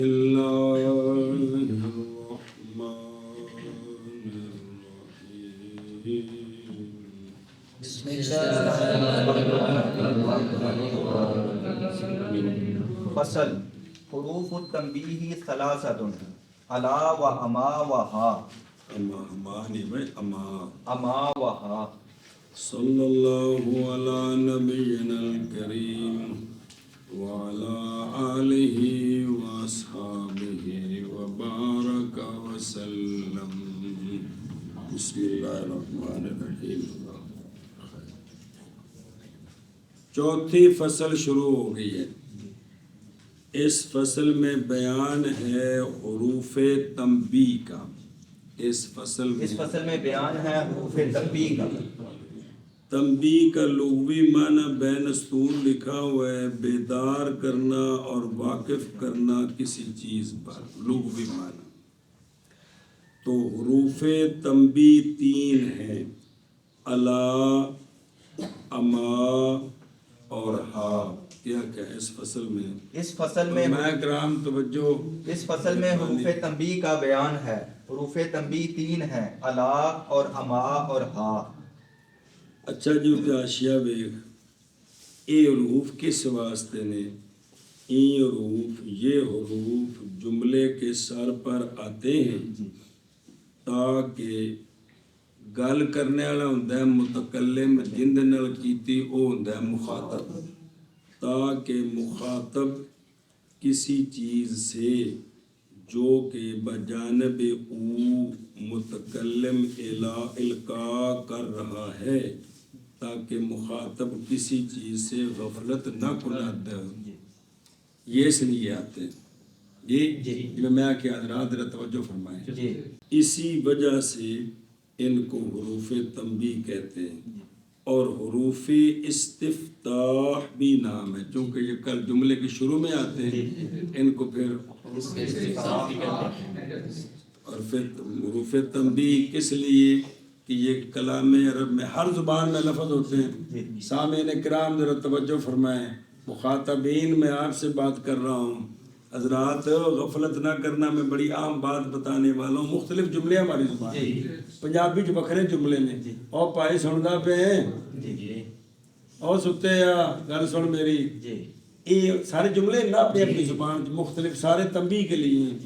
الله الرحمن الرحيم بسم الله. فصل حروف التنبیہ ثلاثۃ الا و اما و ہا. اما نہیں بھائی اما و ہا. صلی اللہ علی نبینا الکریم وعلى آلہ واصحابہ وبارک وسلم. بسم اللہ الرحمن الرحیم. چوتھی فصل شروع ہو گئی ہے. اس فصل میں بیان ہے حروف تنبیہ کا. اس فصل میں بیان ہے حروف تنبیہ کا. تنبیہ کا لغوی معنی بین اسطور لکھا ہوا ہے بیدار کرنا اور واقف کرنا کسی چیز پر. لغوی معنی تو حروف تنبیہ تین ہیں: الا، اما اور ہا. کیا اس فصل میں کرام توجہ، اس فصل میں حروف تنبیہ کا بیان ہے. حروف تنبیہ تین ہیں: الا اور اما اور ہا. اچھا جی حاشیہ ویکھ. اے حروف کس واسطے نے؟ یہ حروف جملے کے سر پر آتے ہیں تاکہ گل کرنے والا ہوندا ہے متکلم، جن دے نال کیتی او ہوندا ہے مخاطب. تاکہ مخاطب کسی چیز سے جو کہ بجانب او متکلم القاء کر رہا ہے، تاکہ مخاطب کسی چیز سے غفلت نہ کند. یہ اس لیے آتے ہیں جی میں کہ حضرات ذرا توجہ فرمائیں. اسی وجہ سے ان کو حروف تنبیہ کہتے ہیں. اور حروف استفتاح بھی نام ہے چونکہ یہ کل جملے کے شروع میں آتے ہیں. ان کو پھر اور پھر حروف تنبیہ کس لیے کہ یہ کلام عرب میں ہر زبان میں لفظ ہوتے ہیں. سامعین کرام ذرا توجہ فرمائیں. مخاطبین میں آپ سے بات کر رہا ہوں، حضرات غفلت نہ کرنا. میں بڑی عام بات بتانے والا ہوں. مختلف جملے ہماری زبان پنجابی جو بکھرے جملے نے. او پائی سندا پہ او ستے یا گل سن میری. یہ سارے جملے نہ اپنی زبان مختلف سارے تنبیہ کے لیے ہیں.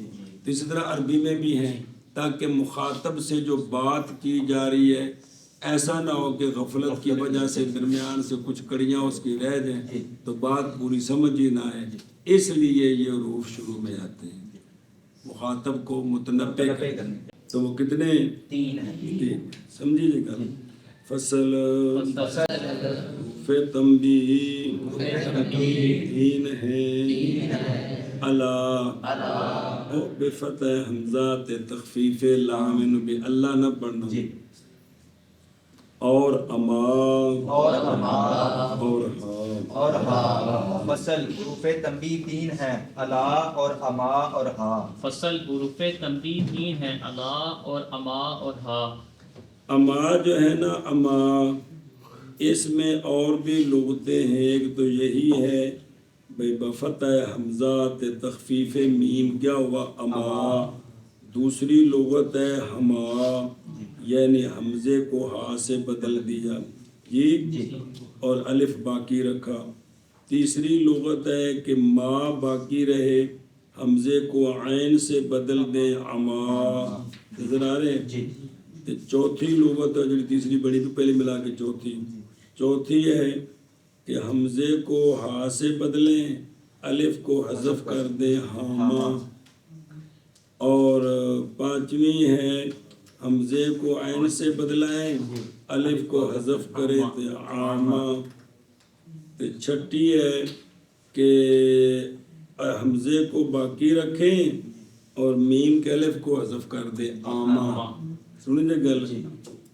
اسی طرح عربی میں بھی ہیں تاکہ مخاطب سے جو بات کی جا رہی ہے ایسا نہ ہو کہ غفلت کی وجہ سے درمیان سے کچھ کڑیاں اس کی رہ جائیں تو بات پوری سمجھ ہی نہ آئے. اس لیے یہ حروف شروع میں آتے ہیں مخاطب کو متنبہ کرنے. تو وہ کتنے؟ تین ہیں. سمجھیے گا. فصل حروف تنبیہ تین ہیں: الا بفتح حمزہ تخفیف لام بھی اللہ نہ پڑھنا، اور اما اور ہا. فصل حروف تنبیہ تین ہیں: الا اور اما اور ہا. فصل حروف تنبیہ تین ہیں: الا اور اما اور ہا. اما جو ہے نا، اما اس میں اور بھی لغتیں ہیں. ایک تو یہی ہے بھئی بفتح حمزہ تخفیف میم کیا ہوا؟ اما. دوسری لغت ہے ہما، یعنی حمزے کو ہا سے بدل دیا جی اور الف باقی رکھا. تیسری لغت ہے کہ ما باقی رہے، حمزے کو عین سے بدل دیں اما. نظر آ رہے ہیں؟ چوتھی لغت ہے جو تیسری بڑی پہ پہلے ملا کے چوتھی ہے کہ حمزے کو ہا سے بدلیں، الف کو حذف کر دیں ہاما. اور پانچویں ہے حمزے کو عین سے بدلائیں، الف کو حذف کریں تو عاما. چھٹی ہے کہ حمزے کو باقی رکھیں اور میم کے الف کو حذف کر دیں آما. سنیں جے گل.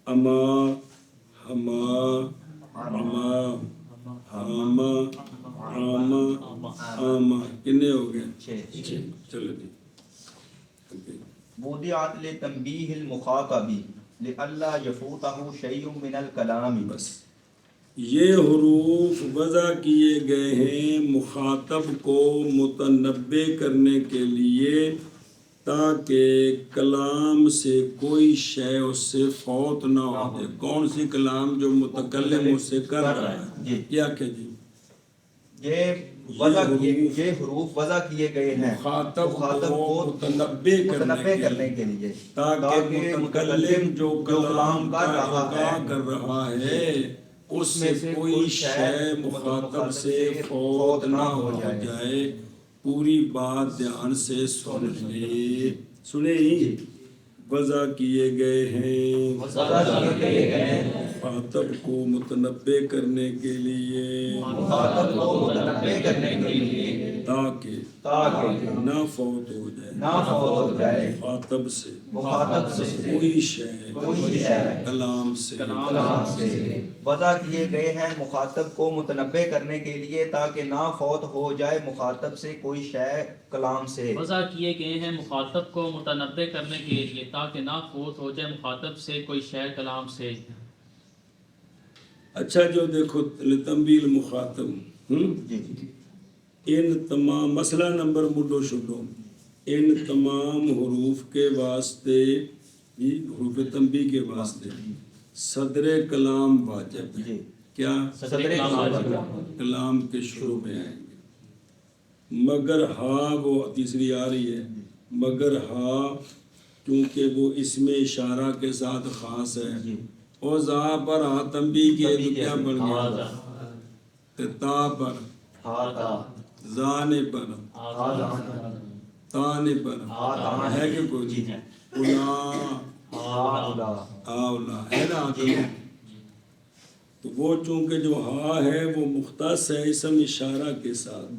اما، ہما، اما، ہاما، آما، آما. کتنے ہو گئے؟ چلو جی. وضعت لتنبیہ المخاطب لئلا یفوتہ شیء من الکلام. بس یہ حروف وضع کیے گئے ہیں مخاطب کو متنبع کرنے کے لیے تاکہ کلام سے کوئی شے اس سے فوت نہ ہو جائے۔ کون سی کلام؟ جو متکلم اس سے کر رہا ہے۔ جی۔ کیا کہ جی یہ حروف وضع کیے گئے ہیں مخاطب کو متنبع کرنے کے لیے تاکہ متکلم جو کلام کا القاء کر رہا ہے اس میں سے کوئی شے مخاطب سے فوت نہ ہو جائے۔ پوری بات دھیان سے سن لے، سنے ہی وضع کیے گئے ہیں مخاطب کو متنبع کرنے کے لیے تاکہ نہ فوت ہو جائے مخاطب سے کوئی شے کلام سے۔ وضع کیے گئے ہیں مخاطب کو متنبع کرنے کے لیے تاکہ نہ فوت ہو جائے مخاطب سے کوئی شے کلام سے۔ وضع کیے گئے ہیں مخاطب کو متنبع کرنے کے لیے تاکہ نہ فوت ہو جائے مخاطب سے کوئی شے کلام سے۔ اچھا جو دیکھو لتنبیل مخاطب ان تمام مسئلہ نمبر مڈو شڈو ان تمام حروف کے واسطے حروف تنبیہ کے واسطے صدر کلام واجب ہے۔ کیا؟ صدر کلام کے شروع میں آئیں گے، مگر ہاں وہ تیسری آ رہی ہے، مگر ہاں کیونکہ وہ اسم اشارہ کے ساتھ خاص ہے اور زا پر ہاں تنبیہ کی تو کیا بن گیا؟ تا پر زانے پر تانے پر ہے کہ کوئی اولا ہے نا؟ تو وہ چونکہ جو ہاں ہے وہ مختص ہے اسم اشارہ کے ساتھ،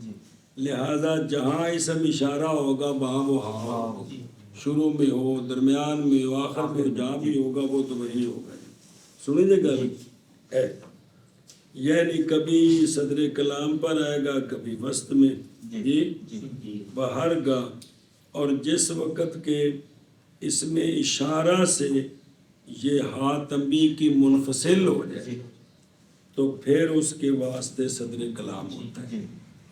لہذا جہاں اسم اشارہ ہوگا وہاں وہ ہاں ہوگا، شروع میں ہو، درمیان میں ہو، آخر میں جہاں بھی ہوگا وہ تو وہی ہوگا۔ سنیے گا یعنی کبھی صدر کلام پر آئے گا، کبھی وسط میں، باہر گا، اور جس وقت کے اس میں اشارہ سے یہ ہاں تنبیہ کی منفصل ہو جائے تو پھر اس کے واسطے صدر کلام ہوتا ہے۔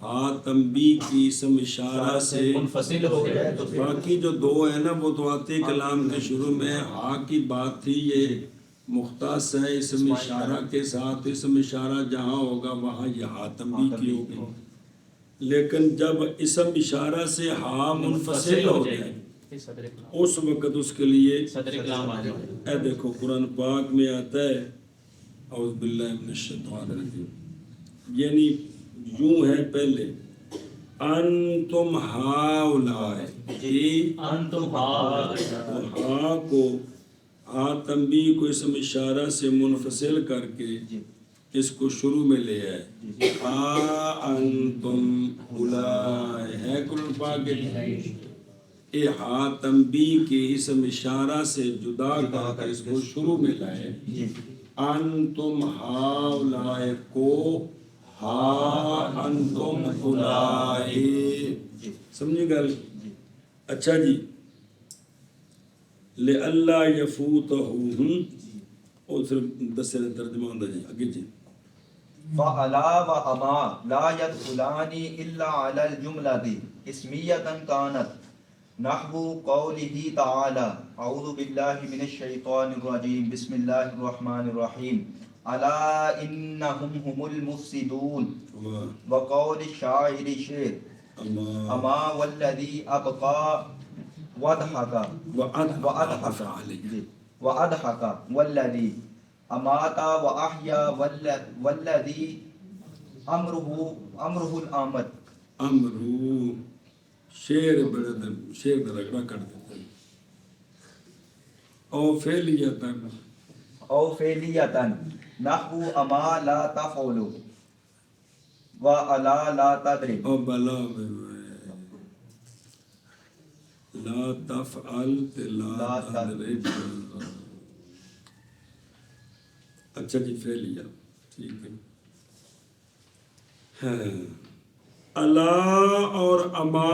ہاں تنبیہ کی اسم اشارہ سے منفصل ہو جائے تو باقی جو دو ہیں نا وہ تو آتے کلام کے شروع میں ہاں کی بات تھی، یہ مختص ہے اسم اشارہ کے ساتھ، اسم اشارہ جہاں ہوگا وہاں یہ ہاں تنبیہ کی ہوگی، لیکن جب اسم اشارہ سے ہاں منفصل ہو جائے اس وقت اس کے لیے صدر کلام آ جائے۔ اے دیکھو قرآن پاک میں آتا ہے اعوذ باللہ من الشیطان الرجیم، یعنی یوں ہے پہلے انتم ہاؤلائے، انتم ہاؤلائے، ہاں کو ہاں تنبیہ کو اسم اشارہ سے منفصل کر کے اس کو شروع میں لے آئے، ہاں انتم اولائے ہے قرآن پاک اے ہاں تنبیہ کے اسم اشارہ سے جدا کر کے اس کو شروع میں لائے، انتم ہاؤلائے کو ہاں انتم اولائے، سمجھے گا؟ اچھا جی، لئلا یفوتہ اور صرف دسے ترجمہ ہوندہ جی آگے جی فَعَلَا وَأَمَا لَا يَدْخُلَانِ إِلَّا عَلَى الْجُمْلَةِ اسْمِيَّةً كَانَتْ نحو قوله تعالى اعوذ باللہ من الشیطان الرجیم بسم اللہ الرحمن الرحیم الا انہم هم المفسدون وقول الشاعر شعر اما والذی ابقى وَأَضْحَكَ وَالَّذِي أَمَاتَ وَأَحْيَا وَالَّذِي أَمْرُهُ الْآمَدُ امرو شیر بڑا شیر درگڑا کر دیتا ہے او فعلیتاً نحو اما لا تفعل وَأَلَا لَا تَدْرِبْ او بلا لا تفعل لا تدرب، اچھا جی فعلیہ ٹھیک ہے۔ الا اور اما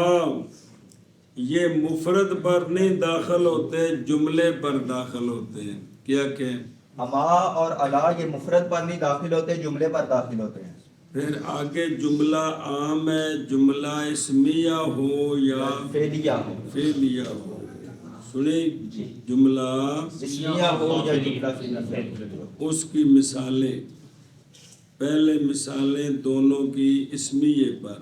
یہ مفرد پر نہیں داخل ہوتے، جملے پر داخل ہوتے ہیں۔ کیا کہ اما اور الا یہ مفرد پر نہیں داخل ہوتے، جملے پر داخل ہوتے ہیں. پھر آگے جملہ عام ہے، جملہ اسمیہ ہو یا فعلیہ ہو، فعلیہ ہو. سنیں، جی. جملہ اسمیہ ہو یا جملہ فعلیہ ہو. اس کی مثالیں، پہلے مثالیں دونوں کی اسمیہ پر.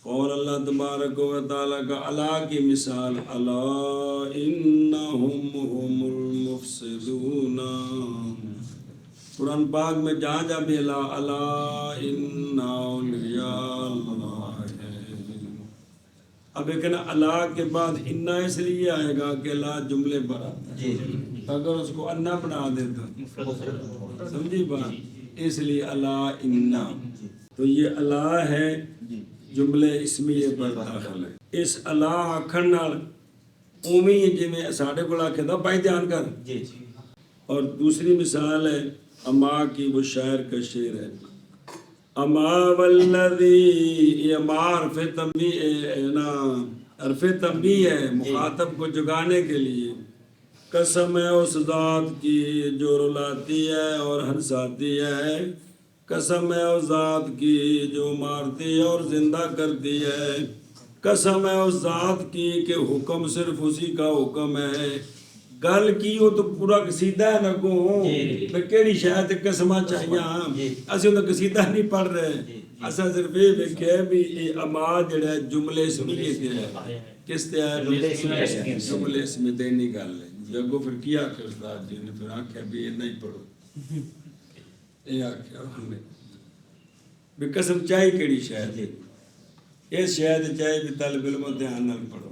اور اللہ تبارک و تعالیٰ کا الا کی مثال، الا انہم هم المفسدون. قرآن پاک میں جہاں جہاں بھی الا ان اولیاء اللہ ہے. اب ایک نا الا کے بعد انا اس لیے آئے گا کہ الا جملے پر آتا ہے. جی. اگر اس کو انا بنا دیتا مفرد. سمجھی بات، اس لیے الا انا. تو یہ الا ہے، جی. جملے اسمیہ پر داخل ہے. اس الا آکھن نال اوویں جویں ساڈے کول آکھے دا بھائی دھیان کر. جی. اور دوسری مثال ہے اما کی، وہ شاعر کا شعر ہے. اما والذی، یہ اما حرف تنبیہ ہے مخاطب کو جگانے کے لیے. قسم ہے اس ذات کی جو رلاتی ہے اور ہنساتی ہے. قسم ہے اس ذات کی جو مارتی ہے اور زندہ کرتی ہے. قسم ہے اس ذات کی کہ حکم صرف اسی کا حکم ہے. گل کی وہ تو پورا قصیدہ ہے نہ کو میں کیڑی شاید قسمہ چاہیے. اسی انہوں قصیدہ نہیں پڑھ رہے، اسا صرف یہ دیکھے بھی یہ اما جڑا ہے جملے اسمیہ تے ہے. کس تے ہے؟ جملے اسمیہ تے نہیں گل ہے. جگو پھر کیا کہ استاد جی نے پھر آکھیا بھی یہ نہیں پڑھو. یہ آکھیا ہم نے بھی قسم چاہی کیڑی شاید، یہ شاید چاہے بھی طالب علم دھیان نال پڑھو.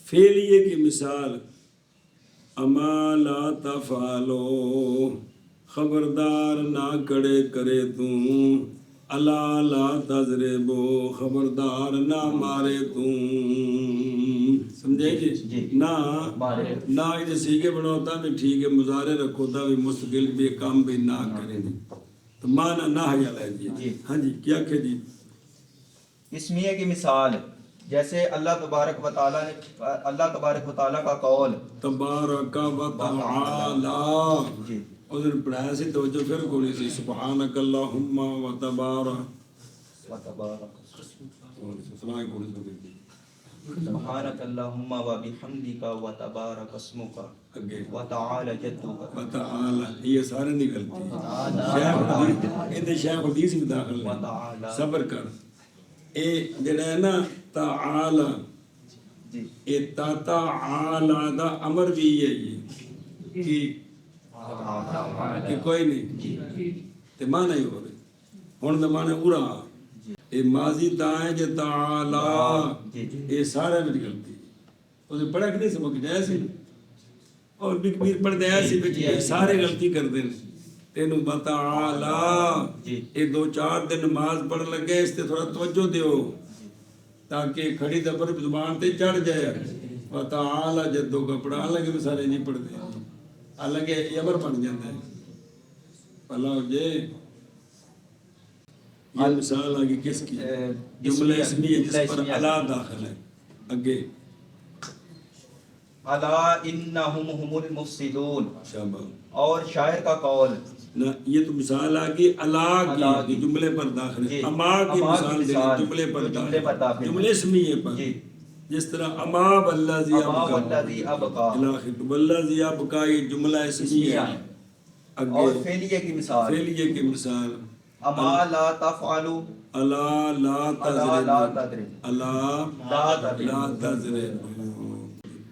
فعلیہ کی مثال، اما لا تفعلو، خبردار نہ کرے توں. الا لا تضربو، خبردار نہ مارے توں. سمجھے جی؟ نہ یہ سیکھے بناتا بھی ٹھیک ہے، مضارع رکھو تا بھی مستقل بھی کام بھی نہ کرے. تو مانا نہ ہے جی. ہاں جی کیا کہ جی اسمیہ کی مثال جیسے اللہ تبارک و تعالیٰ کا قول تبارک و تعالی. جی. اس نے پڑھایا سی توجہ پھر کو نہیں سی. سبحانک اللہم و تبارک سبحانک اللہم و بحمدک و تبارک اسمک و تعالی جدک. یہ سارے نہیں غلطی. شیخ حدیث بھی داخل ہے. صبر کر. اے جڑا ہے نا تعالی، اے تعالی دا امر بھی ہے کہ کوئی نہیں تے معنی ہی ہو رہے. ہن دا معنی اورا اے ماضی تا ہے جے تعالی، اے سارے وچ غلطی. او پڑھا کہ نہیں سمجھ جائے سی اور بھی کبیر پڑھ دیا سی کہ سارے غلطی کردے نے. تینوں تعالی یہ دو چار دن نماز پڑھ لگے اس تے تھوڑا توجہ دیو تاکہ کھڑی دبر زبان تے چڑھ جائے. تعالی جدو کا پڑھا لگے بھی سارے نہیں پڑھتے، حالانکہ یہ امر بن جاتا ہے. اللہ جے یہ مثال آگے کس کی؟ جملہ اسمیہ جس پر الا داخل ہے. اگے الا انہم هم المفسدون. شاباش. اور شاعر کا قول نہ یہ تو مثال آگی الا کی جملے پر داخل ہے. اما کی مثال جملے پر داخل، جملے اسمیہ پر. جس طرح اما والذی ابقا والذی ابقا یہ جملہ اسمیہ ہے. اور فعلیہ کی مثال، فعلیہ کی مثال اما لا تفعلوا، الا لا تضرب، الا لا تضرب.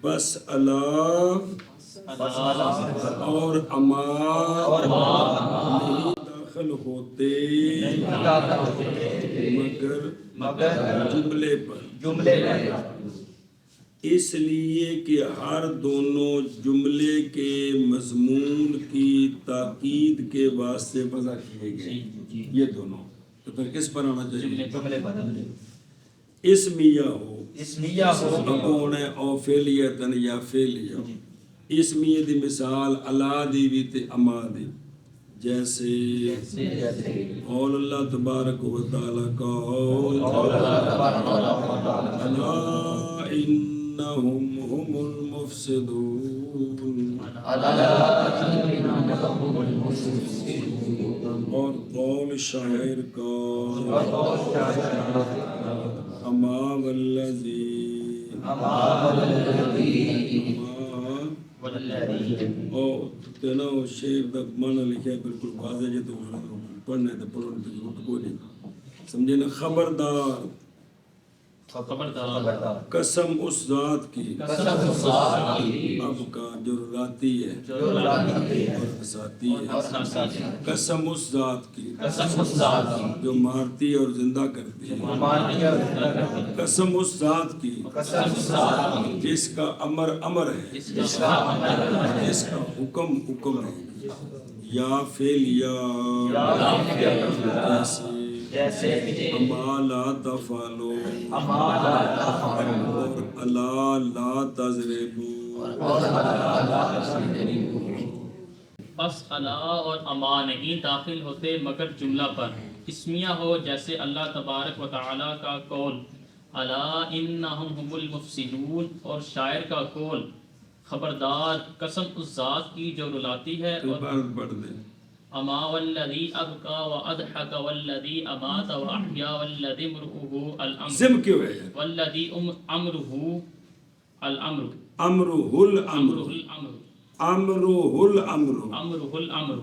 بس الا اور اما نہیں داخل ہوتے مگر جملے پر. اس لیے کہ ہر دونوں جملے کے مضمون کی تاکید کے واسطے وضع کیے گئے یہ دونوں. تو پھر کس پر آنا چاہیے؟ جملے پر. اسمیہ ہو کون ہے او فعلیتن یا فعلیہ. اسمیہ دی مثال الا دی بھی تے اما دی. جیسے قول اللہ تبارک و تعالی کا الا ان إنهم هم المفسدون اور قول شاعر کا اما والذی اور تینا وہ شعر دا معنی لکھا ہے بالکل واضح ہے، تو پڑھنا ہے تو پڑھو، کوئی نہیں سمجھے نا. خبردار قسم اس ذات کی اب کا جو رلاتی ہے اور ہنساتی ہے. قسم اس ذات کی جو مارتی اور زندہ کرتی ہے. قسم اس ذات کی جس کا امر امر ہے، جس کا حکم حکم ہے. یا فعل یا جیسے اما لا تفعلو اور الا لا تضربو. پس الا اور اما نہیں داخل ہوتے مگر جملہ پر اسمیہ ہو، جیسے اللہ تبارک و تعالی کا قول الا انہم هم المفسدون، اور شاعر کا قول خبردار قسم اس ذات کی جو رلاتی ہے. اور پڑھ دیں اما والذی ابقى واضحك والذی امات واحیا والذی امرؤه الامر زم کیوں ہے والذی امرہ الامر امرہ الامر امرہ الامر.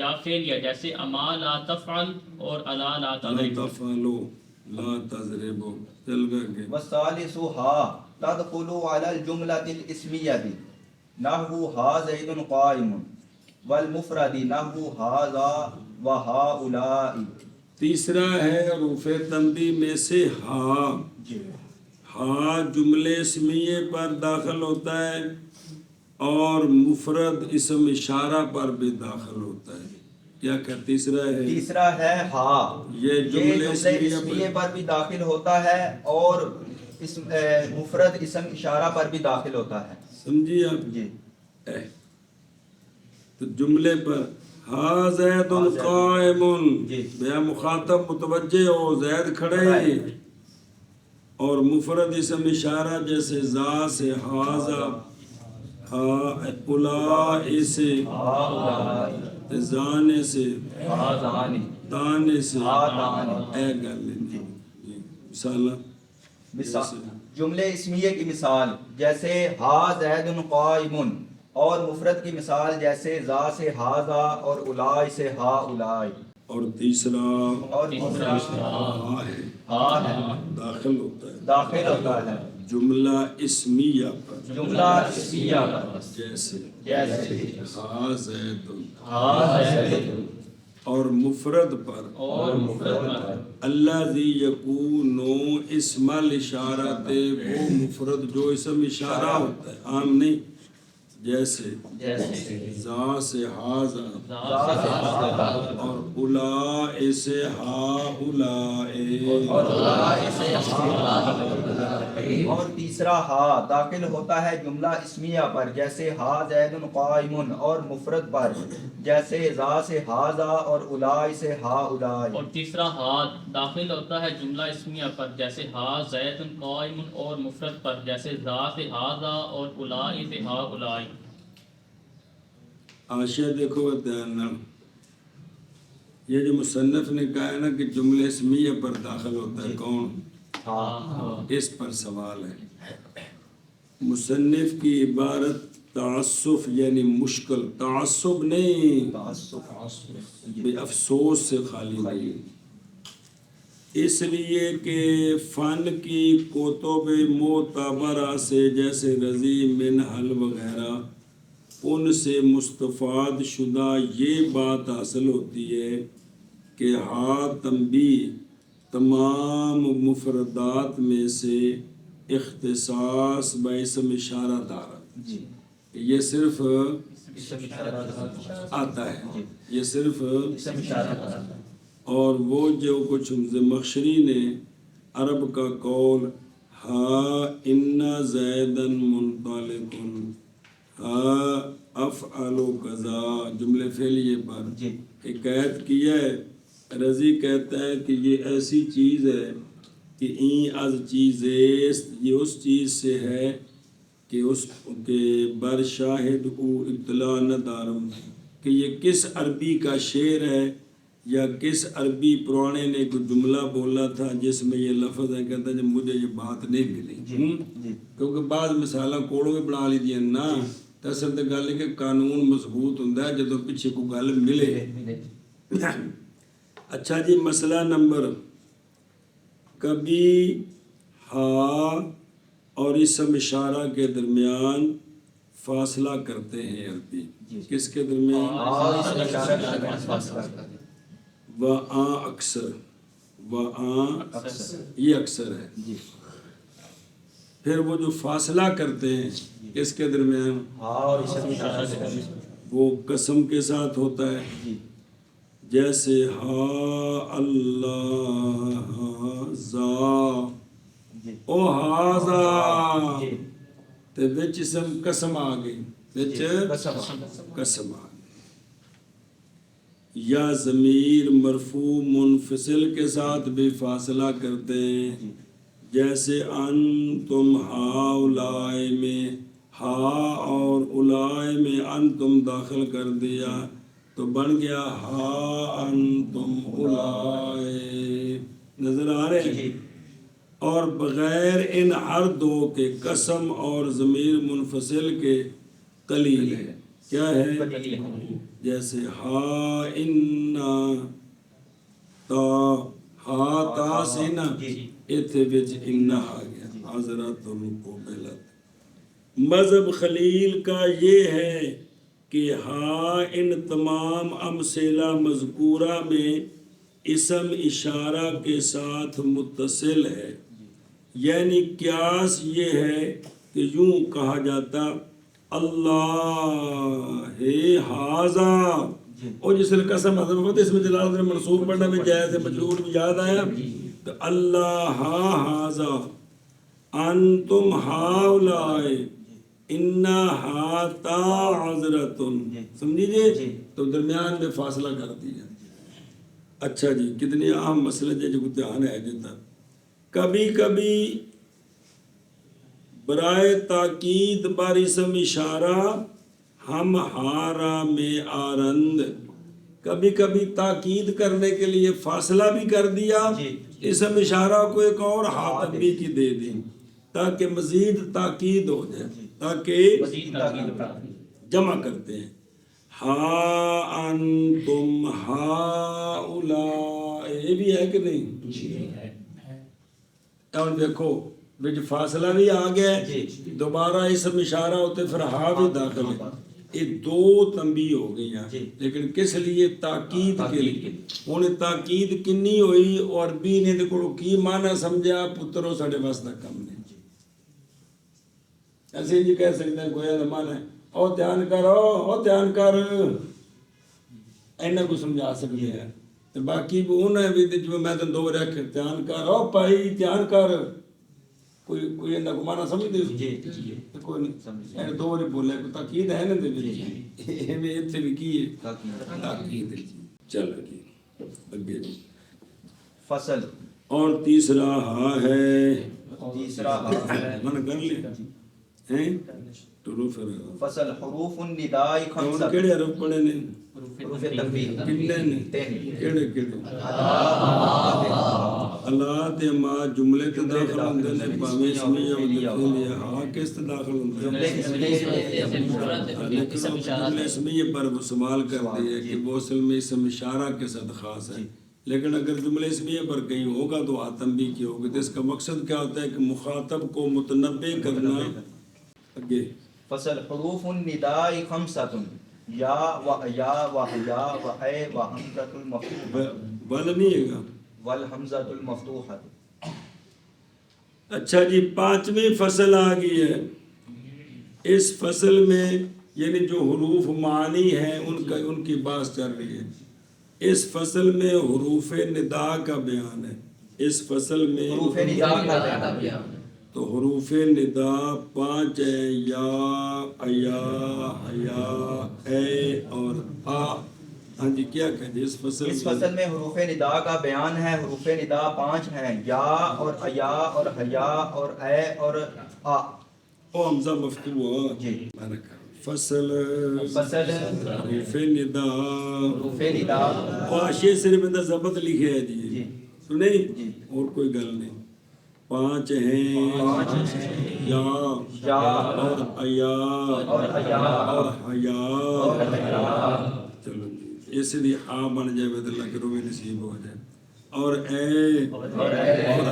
یا فعل یا جیسے اما لا تفعل اور الا لا لا تضرب. تفعلو لا تضربو. چل گئے وثالثها تدخل على الجملة الاسمية نحو ها زيد قائم والمفرد نحو هذا وهؤلاء. تیسرا ہے حروف تنبیہ میں سے ہا. ہا جملے اسمیے پر داخل ہوتا ہے اور مفرد اسم اشارہ پر بھی داخل ہوتا ہے. کیا کہ تیسرا ہے ہا، یہ جملے اسمیہ پر بھی داخل ہوتا ہے اور مفرد اسم اشارہ پر بھی داخل ہوتا ہے. سمجھیے آپ جی تو جملے پر ہا زید قائم بیا مخاطب متوجہ ہو زید کھڑے، اور مفرد اسم اشارہ جیسے زا سے ہاذا، ہا اولائے سے، زانے سے، تانے سے، اے گلے. مثال جملے اسمیہ کی مثال جیسے ہا زید قائم، اور مفرد کی مثال جیسے ذا سے ہاذا اور اولائے سے ہا اولائے. اور تیسرا اور ہا ہے، داخل ہوتا ہے جملہ اسمیہ پر، جیسے ہا زید، اور مفرد پر الذی یکون اسم الاشارۃ، وہ مفرد جو اسم اشارہ ہوتا ہے، عام نہیں، جیسے ذا سے ہاذا اور اولائے سے ہاؤلائے. اور تیسرا ہا داخل ہوتا ہے جملہ اسمیہ پر جیسے ہا زید قائم، اور مفرد پر جیسے ذا سے ہاذا اور اولائے سے ہا اولائے. اور تیسرا ہا داخل ہوتا ہے جملہ اسمیہ پر جیسے ہا زید قائم، اور مفرد پر جیسے ذا سے ہاذا اور اولائے سے ہا اولائے. آشیا دیکھو دھیان نہ، یہ جو مصنف نے کہا ہے نا کہ جملے اسمیہ پر داخل ہوتا ہے، کون؟ اس پر سوال ہے. مصنف کی عبارت تعصف یعنی مشکل، تعصب نہیں، بے افسوس سے خالی نہیں. اس لیے کہ فن کی کتب معتبرہ سے جیسے رضی منحل وغیرہ، ان سے مستفاد شدہ یہ بات حاصل ہوتی ہے کہ ہا تنبیہ تمام مفردات میں سے اختصاص باسم اشارہ دارا، یہ صرف آتا ہے، یہ صرف. اور وہ جو کچھ زمخشری نے عرب کا قول ہا ان زیدن منطلق ہا افعل کذا جملے فعلیے پر حکایت کیا ہے. رضی کہتا ہے کہ یہ ایسی چیز ہے کہ این از چیزیست، یہ اس چیز سے ہے کہ اس کے بر شاہد او اطلاع نہ دارم، کہ یہ کس عربی کا شعر ہے یا کس عربی پرانے نے کوئی جملہ بولا تھا جس میں یہ لفظ ہے، کہتا ہے جب مجھے یہ بات نہیں ملی، کیونکہ بعض مثالاں کوڑوں کے بنا لی دیا نا، تو اصل تو گل ہے کہ قانون مضبوط ہوتا ہے جدو پیچھے کو گل ملے۔ اچھا جی، مسئلہ نمبر، کبھی ہا اور اسم اشارہ کے درمیان فاصلہ کرتے ہیں عربی، کس کے درمیان؟ اور اس اشارہ کے درمیان فاصلہ کرتے ہیں۔ وآں اکثر، وآں یہ اکثر ہے۔ پھر وہ جو فاصلہ کرتے ہیں کس کے درمیان؟ اور اس اشارہ کے درمیان وہ قسم کے ساتھ ہوتا ہے، جیسے ہا اللہ زا او ہاذا، تے وچ اسم قسم آ گئی، وچ قسم آ گئی۔ یا ضمیر مرفوع منفصل کے ساتھ بھی فاصلہ کرتے ہیں، جیسے انتم ہاؤلائے میں ہا اور اولائے میں انتم داخل کر دیا تو بن گیا ہا انتم اولائے، نظر آ رہے ہیں؟ اور بغیر ان ہر دو کے قسم اور ضمیر منفصل کے قلیل ہے، کیا ہے؟ جیسے ہا انا تا، ہا تا سے نا ایتھے وچ انا آ گیا، حضرت قبلت۔ مذہب خلیل کا یہ ہے کہ ہا ان تمام امثلہ مذکورہ میں اسم اشارہ کے ساتھ متصل ہے، یعنی قیاس یہ ہے کہ یوں کہا جاتا اللہ ہاذا، اور جس نے قسم حضرت اس میں جلالت منصوب پڑھنا بھی جائز ہے، مجرور بھی یاد آیا، تو اللہ ہاذا انتم ہاؤلائے انا ہاتا عذرتن، سمجھیے؟ تو درمیان میں فاصلہ کر دیا۔ اچھا جی، کتنے اہم مسئلے جو دھیان ہے جتا، کبھی کبھی برائے تاکید بر اسم اشارہ ہم ہارا میں آرند، کبھی کبھی تاکید کرنے کے لیے فاصلہ بھی کر دیا، اسم اشارہ کو ایک اور ہا تنبیہ کی دے دی تاکہ مزید تاکید ہو جائے، تاکہ جمع کرتے ہیں ہا انتم ہاؤلاء، یہ بھی ہے کہ نہیں؟ اور دیکھو بچ فاصلہ بھی آ گیا ہے، دوبارہ اسم اشارہ ہوتے پھر ہا بھی داخل ہے، یہ دو تنبیہ ہو گئی ہیں، لیکن کس لیے؟ تاکید کے لیے۔ انہیں تاکید کنی ہوئی اور عربی نے دیکھو کی معنی سمجھا، پتروں ساڑھے واسطہ کم نے، ایسے ہی کہہ سکتے ہیں کوئی زمان ہے او دھیان کرو، او دھیان کر، اینا کو سمجھا سکتے ہیں، تو باقی بھی انہیں بھی جو میں تو دو رکھ دھیان کر، او پائی دھیان کر، کوئی اینا کو معنی سمجھ دے؟ کوئی نہیں، اینا دو باری بولے کوئی تاکید ہے نا دے بھی، ایمیں اتھے بھی کی ہے تاکید ہے۔ چلو جی اگے جی، فصل اور تیسرا ہا ہے، تیسرا ہا ہے، من کر لیں ہیں حروف فصل حروف النداء کون خمسہ، کیڑے حروف پڑھے نے؟ حروف تنبیہ کتنے نے؟ تین، کیڑے کیڑے؟ اللہ تے ما جملے تے داخل ہوندے نے، پاویں اسمی یا مدخل یا ہا کس تے داخل ہوندے جملے جملے اسمی پر استعمال کرتے ہیں کہ وہ اصل میں اسم اشارہ کے ساتھ خاص ہے، لیکن اگر جملے اسمیہ پر کہیں ہوگا تو آتم بھی کی ہوگی، تو اس کا مقصد کیا ہوتا ہے کہ مخاطب کو متنبع کرنا۔ اگے فصل حروف النداء خمسۃ، یا و یا و یا و اے و حمزۃ المفتوحہ بل نہیں ہے گا، والحمزۃ المفتوحہ۔ اچھا جی، پانچویں فصل آ گئی ہے، اس فصل میں یعنی جو حروف معانی ہیں ان کی بات چل رہی ہے، اس فصل میں حروف ندا کا بیان ہے، اس فصل میں حروف ندا کا بیان، تو حروف ندا 5 ہیں، یا ایا حیا اے اور آ، ہاں جی کیا کہتے ہیں اس فصل اس فصل میں حروف ندا کا بیان ہے. حروف ندا 5 ہیں: یا اور ایا اور حیا اور اے اور آ. او حمزہ مفتوح جی. فصل حروف ندا حروف ندا حاشیے صرف اندر ضبط لکھے ہے جی جی. سنیں جی. اور کوئی گل نہیں. 5 ہیں یا یا اور ایا اور ایا اور حیا. اور حیا. چلو جی اس لیے آ بن جائے تو اللہ کے روح نصیب ہو جائے. اور اے اور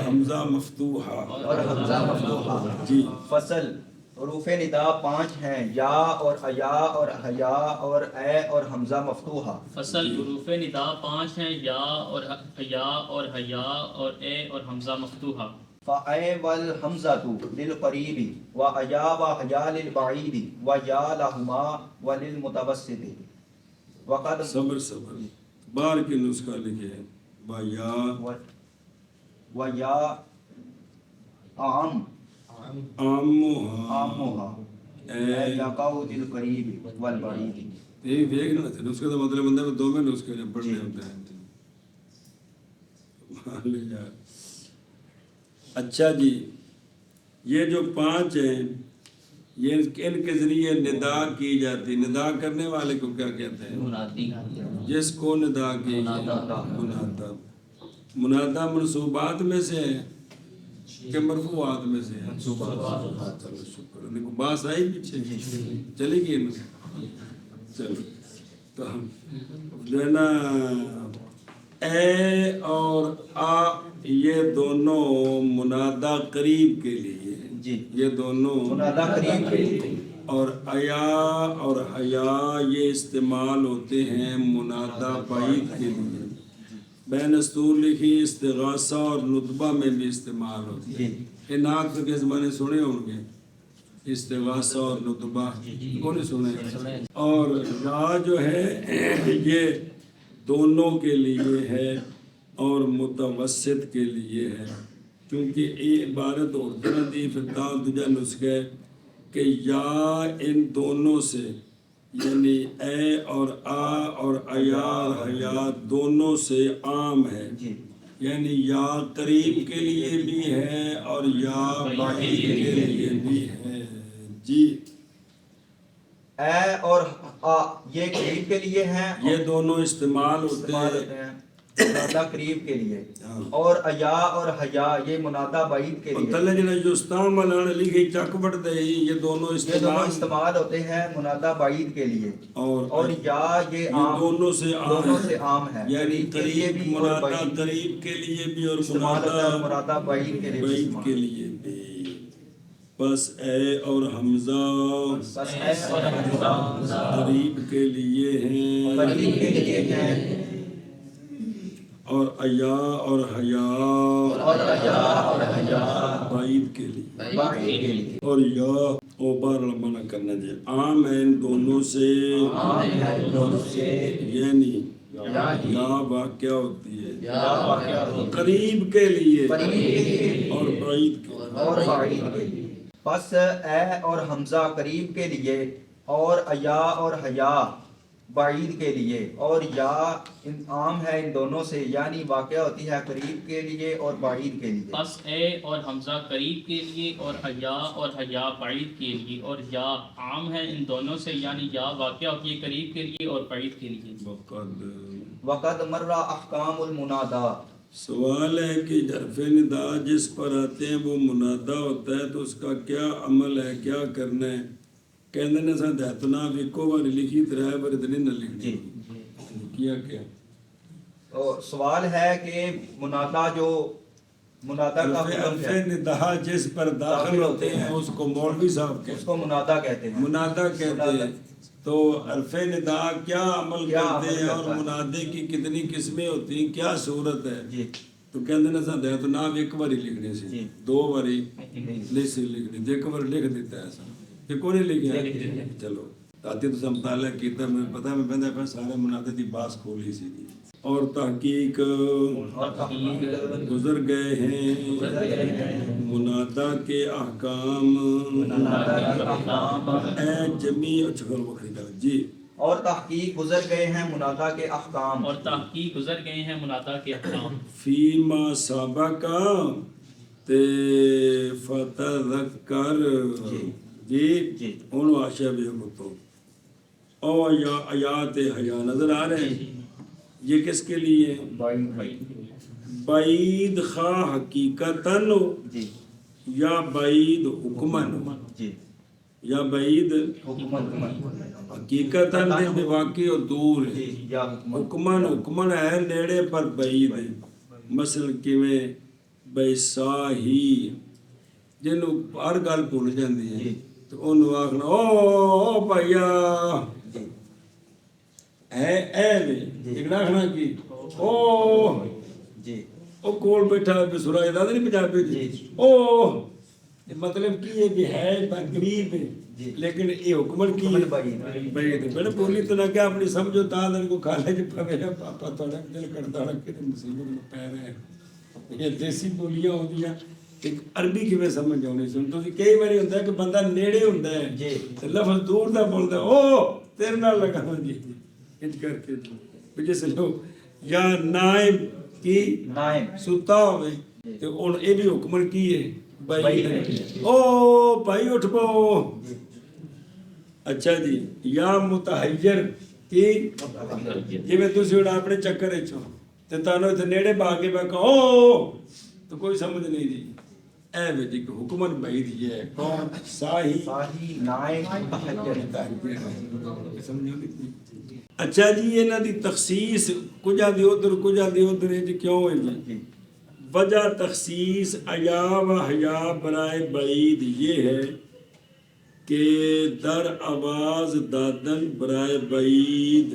حمزہ مفتوحہ اور حمزہ مفتوحہ. جی. فصل حروف ندا 5 ہیں: یا اور ایا اور حیا اور اے اور حمزہ مفتوحہ. فصل حروف ندا 5 ہیں: یا اور حیا اور حیا اور اے اور حمزہ مفتوحہ. فَأَيْ وَالْحَمْزَةُ لِلْقَرِيبِ وَأَيَا وَحْيَا لِلْبَعِيدِ وَيَا لَهُمَا وَلِلْمُتَوَسِّطِ. وقد صبر بار کے نسخہ لکھے با یا وَيَا عَام عاموہا اے یقعو لِلْقَرِيبِ وَالْبَعِيدِ. یہ دیکھنا تھا نسخے کا مطلب بندہ میں 2 میں نسخے نے پڑھنے ہوتے ہیں. اچھا جی یہ جو 5 ہیں یہ ان کے ذریعے ندا کی جاتی. ندا کرنے والے کو کیا کہتے ہیں؟ منادی. جس کو ندا کی منادا. منادا منصوبات میں سے ہے کہ مرفوعات میں سے ہے؟ چلو شکر. دیکھو باس آئی پیچھے چلے گی. چلو تو ہم جو ہے نا اے اور آ یہ دونوں منادا قریب کے لیے جی. یہ دونوں منادا قریب کے لیے. اور ایا اور حیا یہ استعمال ہوتے ہیں منادا بعید کے لیے. بین استور لکھی استغاثہ اور نطبہ میں بھی استعمال ہوتی ہے. یہ نعت کے زمانے سنے ہوں گے استغاثہ اور نطبہ کون نے سنے. اور یا جو ہے یہ دونوں کے لیے ہے اور متوسط کے لیے ہے کیونکہ یہ عبارت اور طرح دی فتح دجا نسخہ کہ یا ان دونوں سے یعنی اے اور آ اور ایا اور حیا دونوں سے عام ہے. جی. یعنی یا قریب کے لیے بھی ہے اور یا بعید کے لیے بھی ہے. جی. اے اور آ یہ قریب کے لیے ہیں. یہ دونوں استعمال ہوتے ہیں منادا قریب کے لیے. اور ایا اور حیا یہ منادا بعید کے لیے. تلے جنہیں جو استعمال ملانے لکھی چک بڑھ دے یہ دونوں استعمال ہوتے ہیں منادا بعید کے لیے. اور یا یہ دونوں سے عام ہے یعنی قریب منادا قریب کے لیے بھی اور منادا بعید کے لیے بھی. بس اے اور حمزہ قریب کے لیے ہیں اور ایا اور حیا بعید کے لیے. اور یا او بار منع کرنا چاہیے عام ہے ان دونوں سے یعنی یا واقع ہوتی ہے قریب کے لیے اور بعید کے لیے. بس اے اور حمزہ قریب کے لیے اور ایا اور حیا بعید کے لیے. اور یا عام ہے ان دونوں سے یعنی واقع ہوتی ہے قریب کے لیے اور بعید کے لیے. بس اے اور حمزہ قریب کے لیے اور ایا اور حیا بعید کے لیے. اور یا عام ہے ان دونوں سے یعنی یا واقع ہوتی ہے قریب کے لیے اور بعید کے لیے. وقد مر احکام المنادا. سوال ہے کہ حرف ندا جس پر آتے ہیں وہ منادا ہوتا ہے تو اس کا کیا عمل ہے کیا کرنا ہے. کہنے نے ساتھ اتنا ویکو بار لکھی ترائے بار اتنی نہ لکھی کیا سوال ہے کہ منادا جو منادا کا حرف ندا جس پر داخل ہوتے ہیں اس کو مولوی صاحب اس کو منادا کہتے ہیں. منادا کہتے ہیں. تو حرف ندا کیا عمل کرتے ہیں اور منادے کی کتنی قسمیں ہوتی ہیں کیا صورت ہے. جی. تو کہتے ہیں ساتھ ہے تو نام ایک باری لکھنے سے 2 باری نہیں سے لکھنے ایک بار لکھ دیتا ہے ایسا کہ کوئی نہیں لکھا. چلو تاتی تو مطالعہ کیتا میں پتہ میں پہندا پہ سارے منادے دی باس کھولی سی اور تحقیق گزر گئے ہیں منادا کے احکام اے جمیع. اچھا بکری جی اور تحقیق گزر گئے ہیں منادا کے احکام، اور تحقیق گزر گئے ہیں منادا کے احکام، فیما سابقا تے فتذکر جی جی۔ ان واشا بے متو او یا آیات حیا نظر آ رہے ہیں، یہ کس کے لیے؟ بعید خواہ حقیقتاً ہو جی یا بعید حکمن ہو، جی یا بعید حکمن حقیقتاً دے بے واقعی اور دور ہے، جی یا حکمن حکمن ہے نیڑے پر بعید ہے، مثلا کیویں بے ساہی جنوں ہر گل بھول جاندی ہے جی۔ تو انہوں آخنا او بھائیا جی اے وے جی۔ ایک آخنا کی او جی او کول بیٹھا ہے بسرا یہ نہیں پنجابی جی۔ جی او یہ مطلب کی ہے کہ ہے قریب ہے جی۔ لیکن یہ حکمن کی حکمن ہے بعید۔ بعید بڑے بولی تو نہ کہ اپنی سمجھو تا دن کو کالج پوے پاپا تھوڑا دل کرتا رکھ کے مصیبت میں پے رہے یہ دیسی بولیاں ہوندیاں ایک عربی کیویں سمجھ آونی سن تو کئی باری ہوندا ہے کہ بندہ نیڑے ہوندا ہے جی۔ تے لفظ دور دا بولدا ہے او تیرے نال لگا جی انج کر کے جس لو یا نائب کی نائم ستا ہوئے تے ہن اے بھی حکمن کی ہے بھائی بھائی۔ او بھائی اٹھ پو جی۔ اچھا جی یا متحیر کی جویں تسی ہن اپنے چکر وچ ہو تے تانوں تے نیڑے با کے میں کہو تو کوئی سمجھ نہیں دی اے وے جی کہ حکمن بعید یہ ہے کون صاحی صاحی نائم متحیر۔ سمجھو نہیں اچھا جی انہاں دی تخصیص کجا دی ادھر ہے کیوں ہے جی جی وجہ تخصیص عیا و حیا برائے بعید یہ ہے کہ در آواز دادن برائے بعید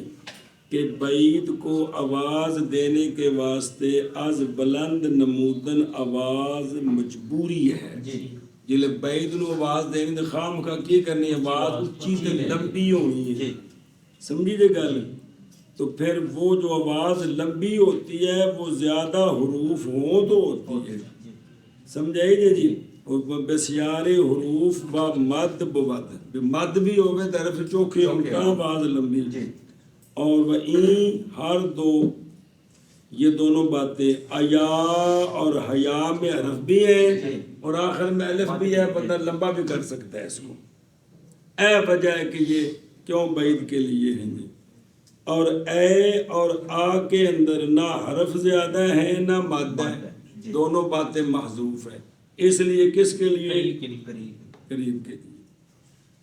کہ بعید کو آواز دینے کے واسطے از بلند نمودن آواز مجبوری ہے جی جلے بعید نو آواز دینی تو خام کا کی کرنی آواز اچھی تے لمبی ہونی ہے جی سمجھی دے گل تو پھر وہ جو آواز لمبی ہوتی ہے وہ زیادہ حروف ہوں تو ہوتی ہے سمجھائی جی بسیارے حروف با مد بود مد بھی ہوگے طرف چوکھے ان کا آواز لمبی جی اور وہ این ہر دو یہ دونوں باتیں عیا اور حیا میں حرف بھی ہے اور آخر میں الف بھی ہے بندہ لمبا بھی کر سکتا ہے اس کو اے وجہ ہے کہ یہ کیوں بعید کے لیے ہیں جی اور اے اور آ کے اندر نہ حرف زیادہ ہے نہ مد ہے دونوں باتیں محذوف ہیں اس لیے کس کے لیے قریب کے لیے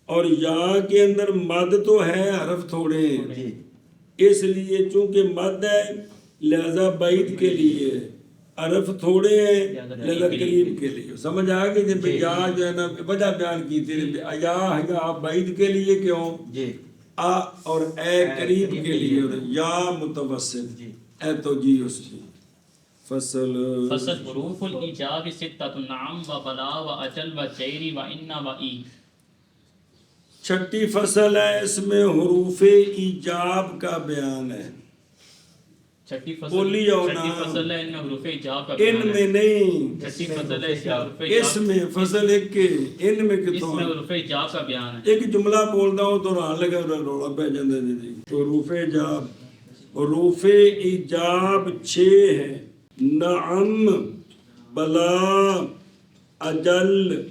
اور یا کے اندر مد تو ہے حرف تھوڑے ہیں اس لیے چونکہ مد ہے لہذا بعید کے لیے حرف تھوڑے ہیں لہذا قریب کے لیے سمجھ آ گئی جب یا جو ہے نا وجہ بیان کی تھی یا حیا بعید کے لیے کیوں جی آ اور اے قریب کے لیے اور یا متوسط اے تو جی اس کی فصل حروف الایجاب ستۃ نعم و بلا و اجل و جیری و ان و ای چھٹی فصل ہے اس میں حروف ایجاب کا بیان ہے چھٹی بولی جاؤ نا فصل ہے ان میں حروف ایجاب کا ان بیان میں ہے نہیں چھٹی فصل ہے اس میں حروف اس ایجاب میں فصل ایک کے ان میں اس کتوں میں حروف ایجاب کا بیان ہے ایک جملہ بولدا ہوں تو رہن لگا رولا پہ جاندے جی تو حروف ایجاب حروف ایجاب 6 ہے نعم بلا اجل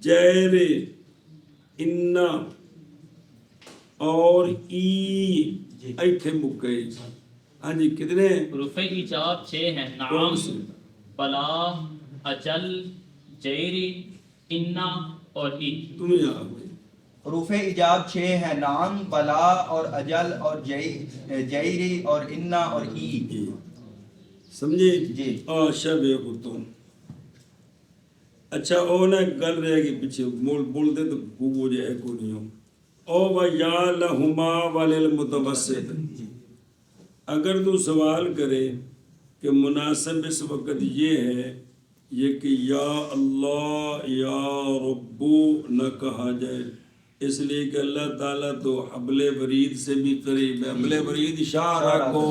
جیر ان اور ای ایتھے مک گئے ہاں جی کتنے حروف ایجاب 6 ہیں نعم کون سے بلا اجل جیری ان اور ای تمہیں آ گئی حروف ایجاب 6 ہیں نعم بلا اور اجل اور جیری اور انا اور ای سمجھے جی شب خطون اچھا او نا گل رہ گئی پیچھے بول دے تو وہ جو ہے کو نہیں ہو او و یا لہما وللمتوسط اگر تو سوال کرے کہ مناسب اس وقت یہ ہے یہ کہ یا اللہ یا ربو نہ کہا جائے اس لیے کہ اللہ تعالیٰ تو حبل ورید سے بھی قریب ہے حبل ورید شاہ رکھو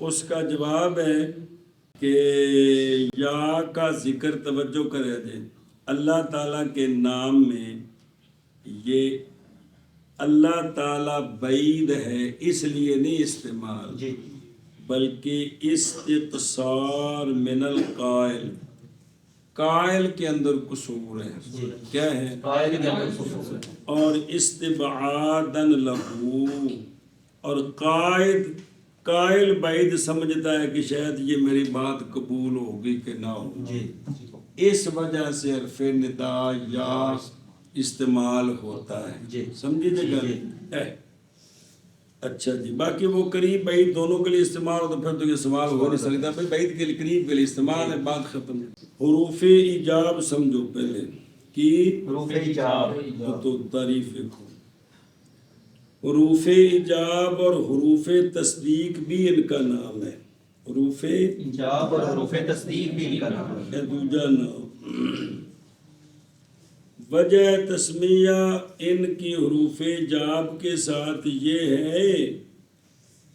اس کا جواب ہے کہ یا کا ذکر توجہ کرے دے اللہ تعالیٰ کے نام میں یہ اللہ تعالیٰ بعید ہے اس لیے نہیں استعمال، جی بلکہ استقصار من القائل، قائل کے اندر قصور ہے، کیا ہے؟ قائل کے اندر خصوص ہے۔ اور استبعادن لہو، اور قائل بعید سمجھتا ہے کہ شاید یہ میری بات قبول ہوگی کہ نہ ہو، جی اس وجہ سے حرف ندا یا استعمال ہوتا ہے، جی سمجھے گا؟ اچھا جی، باقی وہ قریب بعید دونوں کے لیے استعمال ہو تو پھر تو یہ سوال ہو نہیں سکتا، بھائی بعید کے لیے قریب کے لیے استعمال ہے، بات ختم۔ حروف ایجاب سمجھو پہلے کی حروف ایجاب، تو تعریف دیکھو، حروف ایجاب اور حروف تصدیق بھی ان کا نام ہے، حروف ایجاب اور حروف تصدیق بھی ان کا نام ہے۔ ہے دوجا نام۔ وجہ تسمیہ ان کی حروف ایجاب کے ساتھ یہ ہے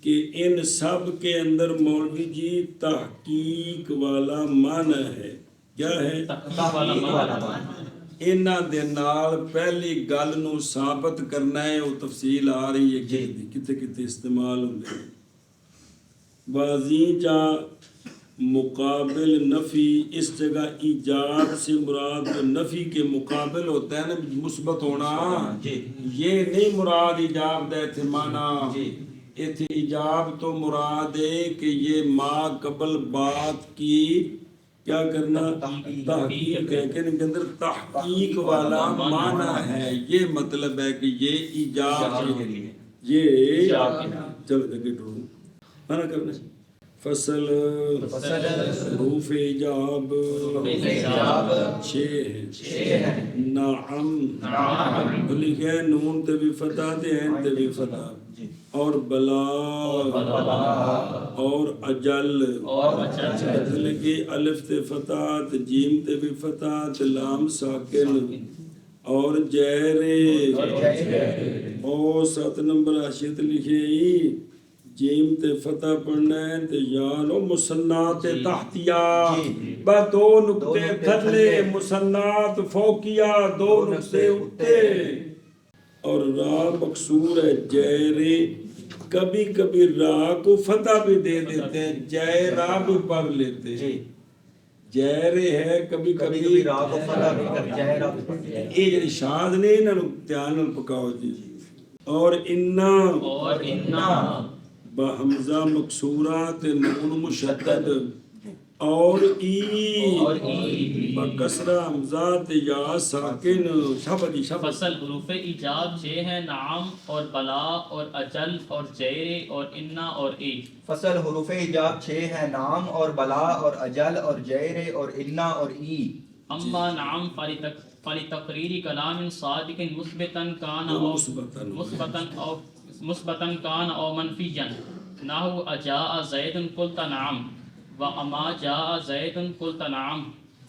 کہ ان سب کے اندر مولوی جی تحقیق والا معنی ہے، کیا ہے؟ تحقیق والا معنی انہاں دے نال پہلی گل نو ثابت کرنا ہے، وہ تفصیل آ رہی ہے کہ کتے کتے استعمال ہوندے ہیں۔ بازی جا مقابل نفی، اس جگہ ایجاب سے مراد جو نفی کے مقابل ہوتا ہے نا مثبت ہونا، جی یہ نہیں مراد ایجاب دے تھے مانا، جی ایتھے ایجاب تو مراد ہے کہ یہ ما قبل بات کی کیا کرنا، تحقیق ہے کہ ان کے اندر تحقیق والا معنی ہے، یہ مطلب ہے کہ یہ ایجاب کے لیے یہ چلو دیکھیں ڈرو مانا کرنا ہے۔ فصل حروف ایجاب ایجاب 6 ہے۔ نعم لکھے ہے نون تے بھی فتح تے ہیں تے بھی فتح، اور بلا اور اجل لکھے الف تے فتح تے جیم تے بھی فتح تے لام ساکن، اور جہرے اور 7 نمبر حاشیت لکھے ہی جیم تے فتح پڑھنا ہے تے یانو مصنعات تحتیہ، با 2 نقطے تھلے، مصنعات فوقیہ 2 نقطے اٹھے، اور را مکسور ہے جیرے، کبھی کبھی را کو فتح بھی دے دیتے ہیں، جیرہ بھی پڑھ لیتے ہیں، جیرے ہے کبھی کبھی را کو فتح بھی کر جہرہ بھی پڑھ لیا۔ یہ جڑی شاد نے انہاں نوں دھیان نال پکاؤ جی۔ اور انا با حمزہ مکسورات نون مشدد، اور ای با کسرہ حمزات یا ساکن، شابدی شابدی۔ فصل حروف ایجاب 6 ہے، نعم اور بلا اور اجل اور جیرے اور انا اور ای۔ فصل حروف ایجاب 6 ہے، نام اور بلا اور اجل اور جیرے اور انا اور ای۔ اما نعم فلتقریر کلام صادق مثبتا کان او منفیا، نحو اجاء زید قلت نعم و اما جاء زید قلت نعم۔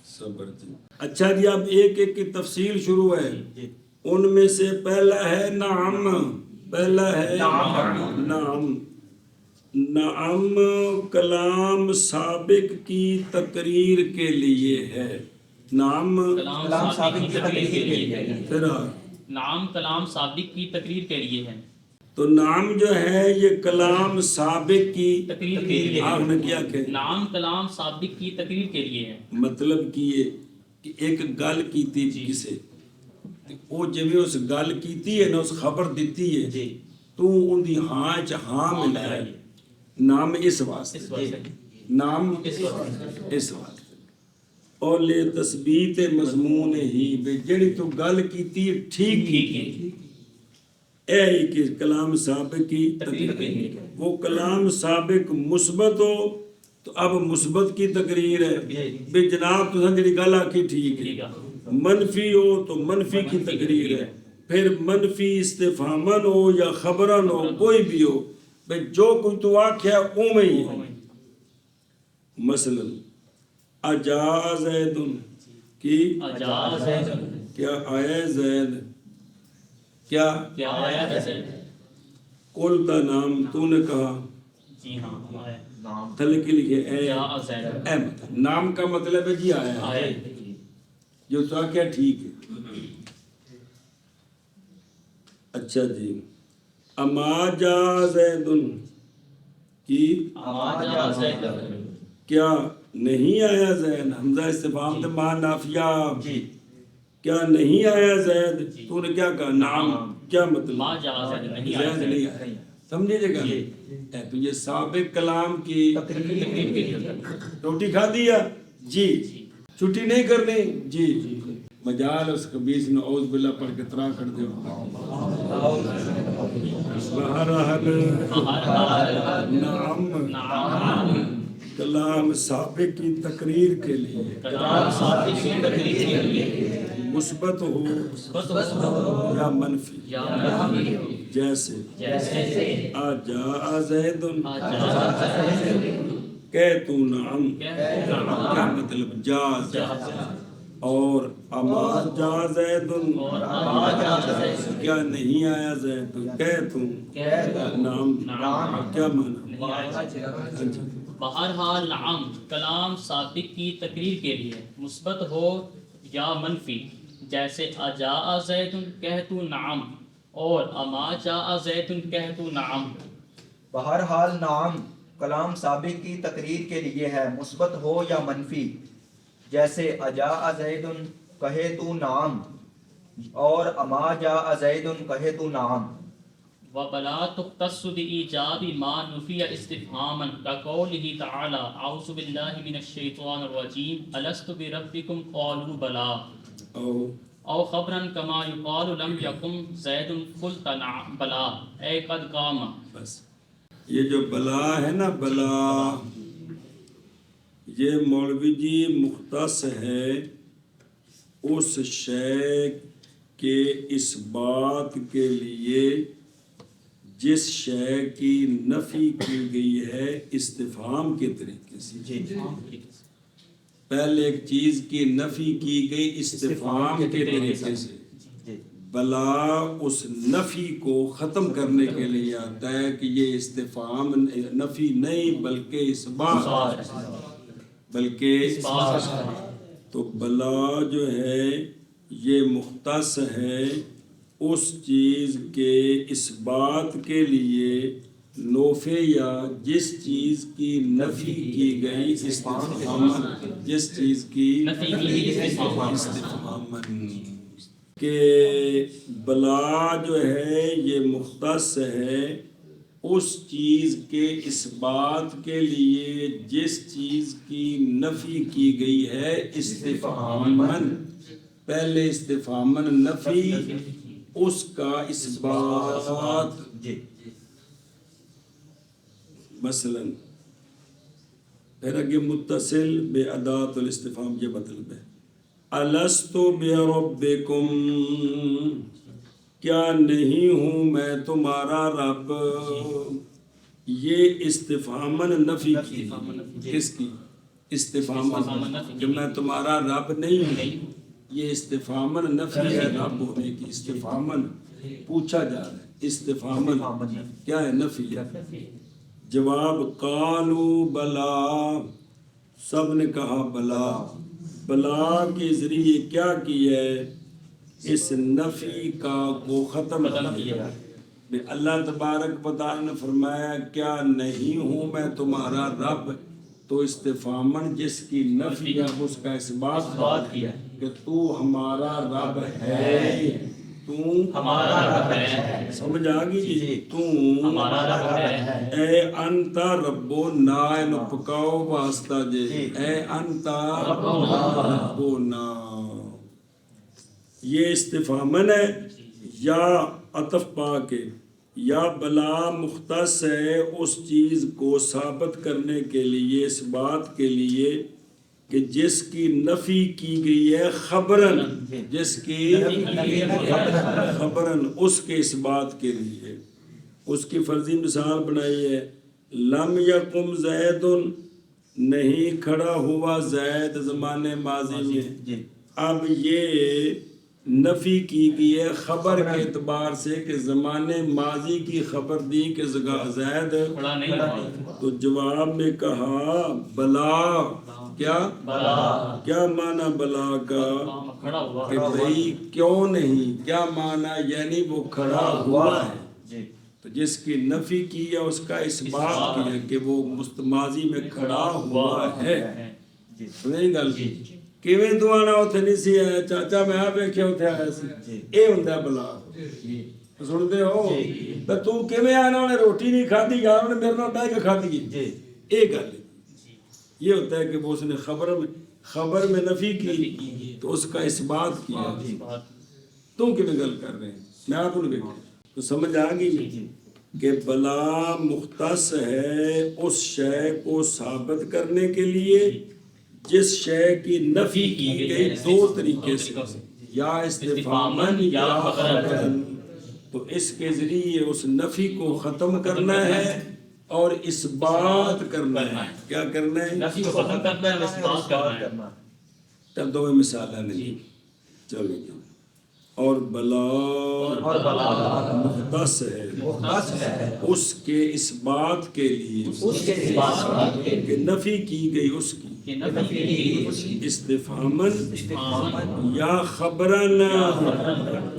صبر جی۔ اچھا جی، اب ایک ایک کی تفصیل شروع ہے، ان میں سے پہلا ہے نعم، پہلا ہے نعم۔ نعم کلام سابق کی تقریر کے لیے ہے، نعم کلام سابق کی تقریر کے لیے ہے، پھر نعم کلام سابق کی تقریر کے لیے ہے، تو نعم جو ہے یہ کلام سابق کی تقریر کے لیے آپ نے کیا کہ نعم کلام سابق کی تقریر کے لیے ہے، مطلب کہ یہ کہ ایک گل کیتی کسے وہ جویں اس گل کیتی ہے نا، اس خبر دیتی ہے تو ان دی ہاں چ ہاں ملا ہے، نام اس واسطے، نام اس واسطے، اور لے تثبیت مضمون ہی بے جڑی تو گل کیتی ہے ٹھیک ہے، اے ہی کہ کلام سابق کی تقریر، وہ کلام سابق مثبت ہو تو اب مثبت کی تقریر ہے، بے جناب تو جڑی گل آکھی ٹھیک ہے، منفی ہو تو منفی کی تقریر ہے، پھر منفی استفہامن ہو یا خبرن ہو کوئی بھی ہو، بے جو کوئی تو آکھیا اوویں ہی ہے۔ مثلا اجا زید کی کیا آیا زید، کیا آیا ہے، قل دا نام تو نے کہا، جی ہاں آیا، تھلے کے لکھے اے جاء زید، اے نام کا مطلب ہے جی آیا ہے، جو تو کیا ٹھیک ہے۔ اچھا جی، اما جا زیدن کی اما جا زید کیا نہیں آیا زید، حمزہ استفہام تے ما نافیہ، جی کیا نہیں آیا زید؟ تو نے کیا کہا؟ نعم، کیا مطلب؟ ما جا زید نہیں آیا زید نہیں آیا، سمجھے جگہ؟ تو یہ سابق کلام کی روٹی کھا دیا جی، چھٹی نہیں کرنی جی، مجال اس خبیث نے اعوذ باللہ پڑھ کے طرح کر دے بہرحال نعم کلام سابق کی تقریر کے لیے کلام سابق کی تقریر کے لیے مثبت ہو یا منفی، یا منفی جیسے جیسے آجا زیدن آجا کہ تو نعم، کیا مطلب؟ جاز، اور اما جا زیدن کیا نہیں آیا زید، کہ تو نعم، کیا معنی؟ بہرحال نعم کلام سابق کی تقریر کے لیے مثبت ہو یا منفی، جیسے اجاء زید کہہ تو نعم اور اما جاء زید کہہ تو نعم۔ بہرحال نعم کلام سابق کی تقریر کے لیے ہے، مثبت ہو یا منفی، جیسے اجاء زید کہے تو نعم اور اما جاء زید کہے تو نعم۔ وبلا تختص بإيجاب ما نفي استفهاما كقوله تعالى أعوذ بالله من الشيطان الرجيم ألست بربكم قالوا بلى أو خبرا كما يقال لم يقم زيد قلت نعم بلى أي قد قام۔ بس یہ جو بلا ہے نا، بلا یہ مولوی جی مختص ہے اس شے کے اس بات کے لیے جس شے کی نفی کی گئی ہے استفہام کے طریقے سے۔ پہلے ایک چیز کی نفی کی گئی استفہام کے طریقے سے، بلا اس نفی کو ختم کرنے کے لیے آتا ہے کہ یہ استفہام نفی نہیں بلکہ اثبات، بلکہ تو بلا جو ہے یہ مختص ہے اس چیز کے اس بات کے لیے نوفے یا جس چیز کی نفی کی گئی استفہاماً، جس چیز کی نفی کی گئی استفہاماً، کہ بلا جو ہے یہ مختص ہے اس چیز کے اس بات کے لیے جس چیز کی نفی کی گئی ہے استفہاماً، پہلے استفہاماً نفی اس کا اس بات، مثلا پھر اگے متصل بے ادات الاستفہام یہ مطلب ہے الست بربکم کیا نہیں ہوں میں تمہارا رب، یہ استفہاماً نفی کی، کس کی؟ استفہاماً کہ میں تمہارا رب نہیں ہوں، یہ استفہاماً نفی ہے رب ہونے کی، استفہاماً پوچھا جا رہا ہے، استفہاماً کیا ہے؟ نفی ہے۔ جواب قالو بلا، سب نے کہا بلا، بلا کے ذریعے کیا کیا ہے؟ اس نفی کا کو ختم کیا۔ اللہ تبارک و تعالی نے فرمایا کیا نہیں ہوں میں تمہارا رب، تو استفہاماً جس کی نفی ہے اس کا اس بات کیا کہ تو ہمارا رب ہے، تو ہمارا رب ہے، سمجھ آگئی جی، تو ہمارا رب ہے، اے انتا ربنا نو پکاؤ واسطہ جے، اے انتا ربنا، یہ استفہاماً ہے یا عطف پا کے، یا بلا مختص ہے اس چیز کو ثابت کرنے کے لیے، اس بات کے لیے کہ جس کی نفی کی گئی ہے خبرن، جس کی خبرن اس کے اس بات کے لیے، اس کی فرضی مثال بنائی ہے لم یقم زید، نہیں کھڑا ہوا زید زمانے ماضی میں، اب یہ نفی کی گئی ہے خبر کے اعتبار سے کہ زمانے ماضی کی خبر دی کہ زید کھڑا نہیں ہوا، تو جواب میں کہا بلا. کیا بلا کیا معنی بلا کا؟ کھڑا ہوا، کہ بھئی کیوں نہیں، کیا معنی یعنی وہ کھڑا ہوا ہے. جی تو جس کی نفی کی ہے اس کا اس بات کیا کہ وہ ماضی میں کھڑا ہوا ہے. جی نہیں گل کیویں تو آنا اتنے نہیں سی آیا چاچا میں آپ ویکھیا اتنے آیا سی. اے ہوندا بلا. سنتے ہو تے تو کیویں آنا انہیں روٹی نہیں کھادی یار انہیں میرے نال بیٹھ کے کھادی ہے. اے گل یہ ہوتا ہے کہ وہ اس نے خبر میں نفی کی تو اس کا اس بات کیا. تم کیویں گل کر رہے ہیں میں آپ کو دیکھا تو سمجھ آ گئی کہ بلا مختص ہے اس شے کو ثابت کرنے کے لیے جس شے کی نفی کی گئی دو طریقے سے، یا استفہاماً یا خبراً. تو اس کے ذریعے اس نفی کو ختم کرنا ہے اور اس بات کرنا ہے. کیا کرنا ہے؟ نفی کو ختم کرنا ہے، اس بات کرنا ہے. تب دو مثالیں نہیں چلو جی. اور بلا مختص ہے اس کے اس بات کے لیے کہ نفی کی گئی اس کی استفہاماً یا خبراً.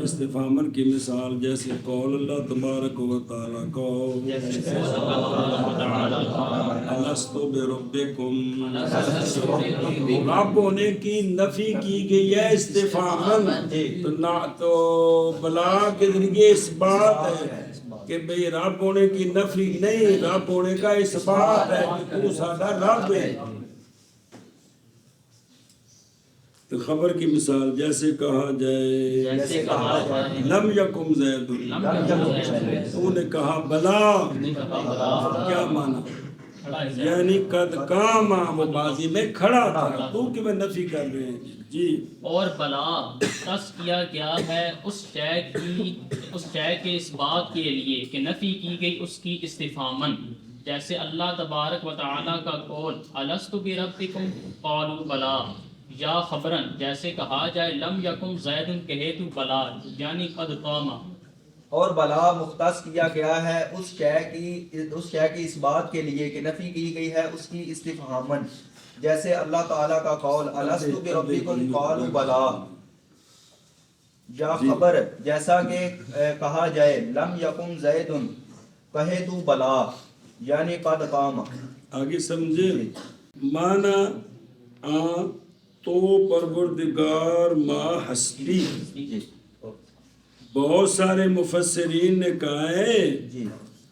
استفہاماً کی مثال جیسے قول اللہ تبارک و تعالیٰ کو الست بربکم، رب ہونے کی نفی کی گئی ہے استفہاماً. تو بلا کے ذریعے اس بات ہے کہ بھئی رب ہونے کی نفی نہیں، رب ہونے کا اس بات ہے کہ تو سادہ رب ہے. تو خبر کی مثال جیسے کہا جائے لم یکم زید، تو نے کہا بلا. کیا معنی؟ یعنی قد قام، وہ ماضی میں کھڑا تھا. تو کہ میں نفی کر رہے ہیں جی. اور بلا مختص کیا گیا ہے اس شے کے اس بات کے لیے کہ نفی کی گئی اس کی استفہاماً، جیسے اللہ تبارک و تعالیٰ کا قول الست بربکم قالوا بلا، یا خبراً جیسے کہا جائے لم یکم زید کہے تو بلا یعنی قد قام. اور بلا مختص کیا گیا ہے اس شے کی اس بات کے لیے کہ نفی کی گئی ہے اس کی استفہاماً، جیسے اللہ تعالیٰ کا قول الست بربکم قالوا بلا، یا خبر جیسا کہ کہا جائے لم یکن زید کہے تو بلا یعنی قد قام. آگے سمجھے معنی تو پروردگار ما ہستی. بہت سارے مفسرین نے کہا ہے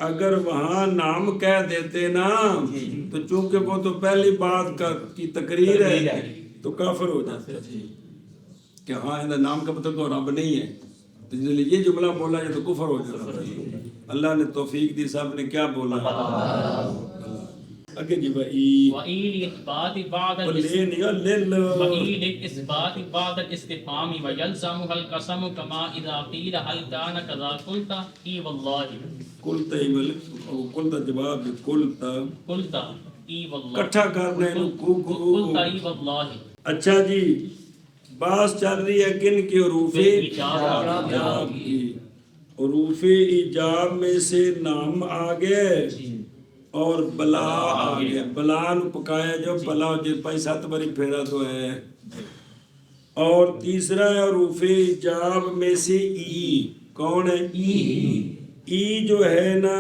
اگر وہاں نام کہہ دیتے نا تو چونکہ وہ تو پہلی بات کی تقریر ہے تو کافر ہو جاتا ہے کہ ہاں نام کا مطلب تو رب نہیں ہے. تو یہ جملہ بولا یہ تو کفر ہو جاتا ہے. اللہ نے توفیق دی، صاحب نے کیا بولا اگے جی وَإِلِ إِثْبَاتِ بَعْدَ الْإِسْتِفْهَامِ وَيَلْزَمُهَا الْقَسَمُ كَمَا إِذَا قِيلَ هَلْ كَانَ كَذَا قُلْتَ إِي وَاللَّهِ قلتا جواب قلتا إِي وَاللَّهِ کٹھا کرنے قُلْتَ إِي وَاللَّهِ. اچھا جی بات چل رہی ہے کن کی؟ حروف ایجاب کی. حروف ایجاب میں سے نام آگئے اور بلا آگئے. بلا نو پکایا جو بلا جی پائی 7 باری پھیرا تو ہے. اور تیسرا ہے حروف ایجاب میں سے ای. کون ہے؟ ای جو ہے نا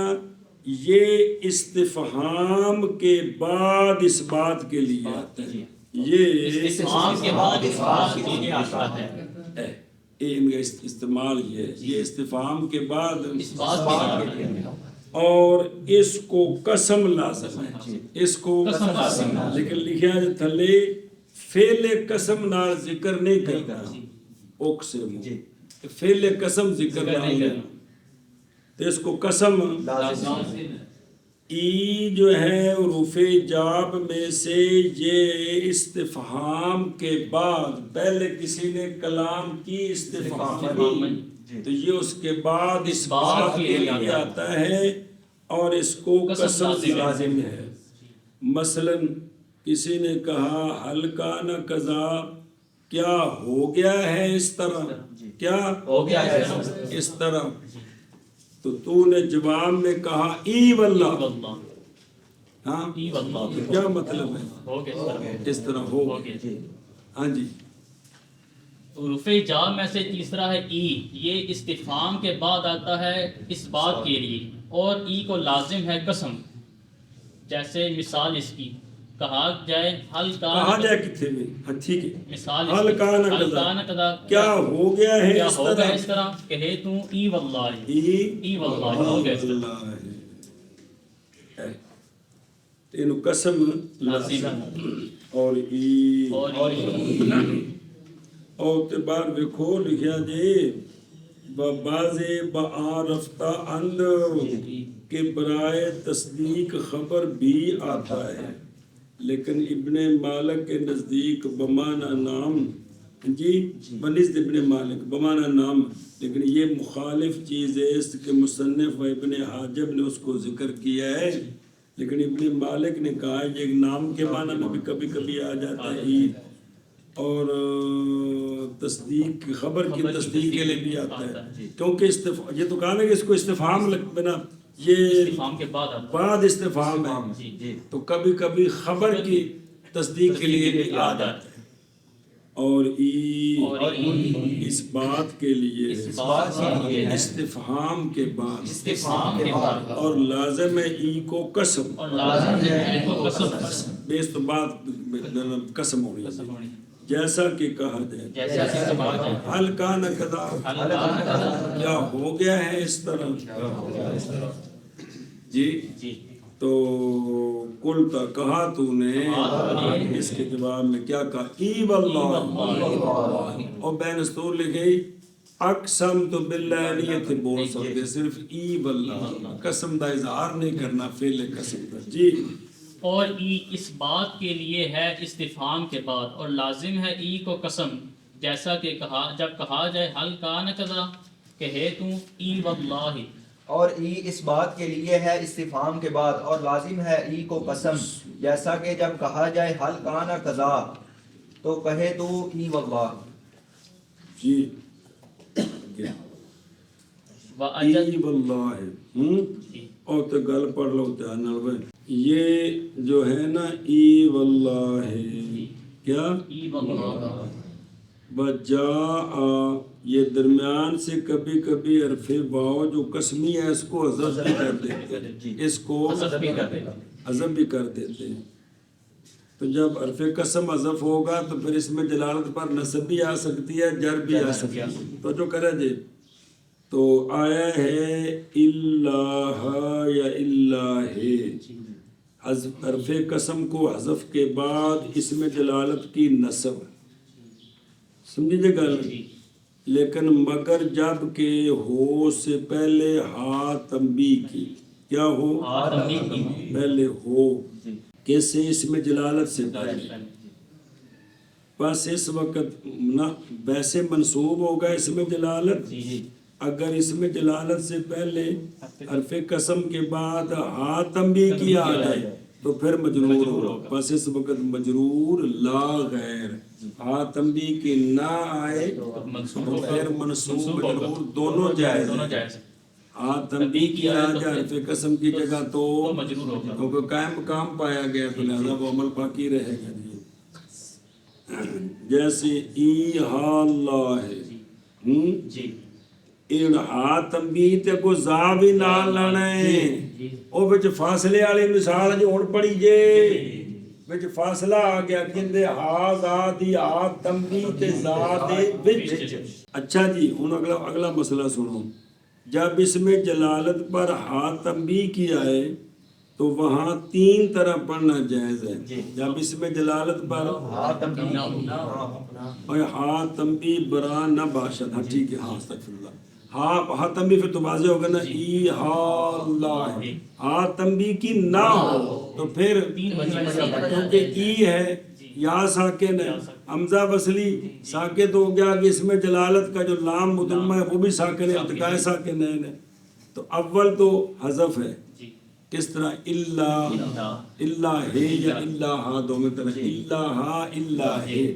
یہ استفہام کے بعد اس بات کے لیے آتا ہے. یہ استفہام کے بعد اس بات کے لیے آتا ہے. ان کا استعمال یہ استفہام کے بعد اس بات کے لیے اور اس کو قسم لازم ہے. اس کو لیکن لکھا ہے تھلے فعل قسم نال ذکر نہیں کرتا. اقسم فعل قسم ذکر نہیں ہے تو اس کو قسم ای جو ہے حروف ایجاب میں سے یہ استفہام کے بعد پہلے کسی نے کلام کی استفہام تو یہ اس کے بعد اس بات کے لیے آتا ہے اور اس کو قسم لازم ہے. مثلا کسی نے کہا حل کان کذا کیا ہو گیا ہے اس طرح، کیا ہو گیا ہے اس طرح، تو تو نے جواب میں کہا ای واللہ، واللہ ہاں ای واللہ تو کیا مطلب ہے ہو گیا اس طرح ہو ہو گیا گیا، ہاں جی حروف جا میں سے تیسرا ہے ای، یہ استفہام کے بعد آتا ہے اس بات کے لیے، اور ای کو لازم ہے قسم، جیسے مثال اس کی کہا جائے حل کہا جائے کتنے میں، ہاں ٹھیک ہے، مثال حل کان حل کذا، کان کذا، کیا ہو گیا ہے کیا اس ہو گیا طرح، اس طرح، کہے تو ای واللہ ای واللہ ہو گیا اس طرح، اللہ ہے، تینوں قسم لازم اور ای اور اور تبار ویکھو لکھیا جی باز بعارفتہ اند کے برائے تصدیق خبر بھی آتا ہے، لیکن ابن مالک کے نزدیک بمانہ نام، جی بنسبت ابن مالک بمانہ نام، لیکن یہ مخالف چیز ہے اس کے مصنف و ابن حاجب نے اس کو ذکر کیا ہے، لیکن ابن مالک نے کہا یہ ایک نام کے معنی میں بھی کبھی کبھی آ جاتا ہے عید، اور تصدیق خبر کی تصدیق کے لیے بھی آتا ہے، کیونکہ یہ تو کہا نا کہ اس کو استفہام بنا، یہ استفہام کے بعد آتا بعد استفہام ہے، جی تو کبھی کبھی خبر کی تصدیق کے لیے بھی آ جاتا ہے، اور اس بات کے لیے استفہام کے بعد، استفہام کے بعد، اور لازم ہے ای کو قسم، اور لازم ہے کو قسم بیس تو بعد قسم ہو رہی ہے، جیسا کہ کہا جائے جیسا کہ کہا جائے حل کان کذا، حل کان کذا، کیا ہو گیا ہے اس طرح، جی جی تو قلت کہا تو نے، اس کے جواب میں کیا کہا ای واللہ، اور بین اسطور لکھی اقسم تو باللہ نہیں تھے بول سکتے، صرف ای واللہ، قسم دا اظہار نہیں کرنا، فعل قسم دا، جی اور ای اس بات کے لیے ہے استفہام کے بعد، اور لازم ہے ای کو قسم، جیسا کہ کہا جب کہا جائے حل کان کذا، کہے تو ای واللہ، اور ای اس بات کے لیے ہے استفہام کے بعد، اور لازم ہے ای کو قسم، جیسا کہ جب کہا جائے حل کان قضا تو کہے تو ای واللہ، جی وَأَجَلْ ای واللہ، اور تو گل پڑھ لو دھیان نال بھائی، یہ جو ہے نا ای واللہ کیا ای واللہ، بجاء، یہ درمیان سے کبھی کبھی حرف واو جو قسمی ہے اس کو حذف بھی کر دیتے ہیں، اس کو حذف بھی کر دیتے ہیں، حذف بھی کر دیتے ہیں، تو جب حرف قسم حذف ہوگا تو پھر اس میں جلالت پر نصب بھی آ سکتی ہے، جر بھی آ سکتی ہے، تو جو کرے جی تو آیا ہے اللہ یا اللہ، حرف قسم کو حذف کے بعد اس میں جلالت کی نصب، سمجھیے گل، لیکن مگر جب کہ ہو سے پہلے ہا تنبیہ کی، کیا ہو پہلے ہو، کیسے اس میں جلالت سے پہلے، بس اس وقت نہ ویسے منصوب ہوگا اس میں جلالت، اگر اس میں جلالت سے پہلے حرف قسم کے بعد ہا تنبیہ کی آ جائے تو پھر مجرور ہوگا، بس اس وقت مجرور لا غیر، ہا تنبیہ کی نہ آئے تو پھر منصوب مجرور دونوں جائز ہیں، ہا تنبیہ کی آ جائے حرف قسم کی جگہ تو مجرور ہوگا، کیونکہ قائم مقام پایا گیا تو لہذا وہ عمل باقی رہے گا، جیسے ای ہا اللہ ہے، جی این ہا تنبیہ تے کو زا بھی نال لانے، او وچ فاصلے والی مثال جو ہن پڑھی جے، وچ فاصلہ آ گیا کہندے ہا زا دی ہا تنبیہ تے زا دے وچ، اچھا جی ہن اگلا مسئلہ سنو، جب اس میں جلالت پر ہا تنبیہ کی آئے تو وہاں تین طرح پڑھنا جائز ہے، جب اس میں جلالت پر ہا تنبیہ اور ہا تنبیہ برا نہ باشد، ہاں ٹھیک ہے، ہاں استغفر اللہ، ہا تنبیہ پھر تو واضح ہوگا نا، ای ہا اللہ، ہا تنبیہ کی نہ ہو تو پھر کیونکہ ای ہے یا ساکن ہے، حمزہ وصلی ساکن ہو گیا کہ اس میں جلالت کا جو لام مدمہ ہے وہ بھی ساکن ہے، ارتقاء ساکن ہے، تو اول تو حذف ہے، کس طرح اللہ ہے یا اللہ ہا، دونوں طرح اللہ ہا اللہ ہے،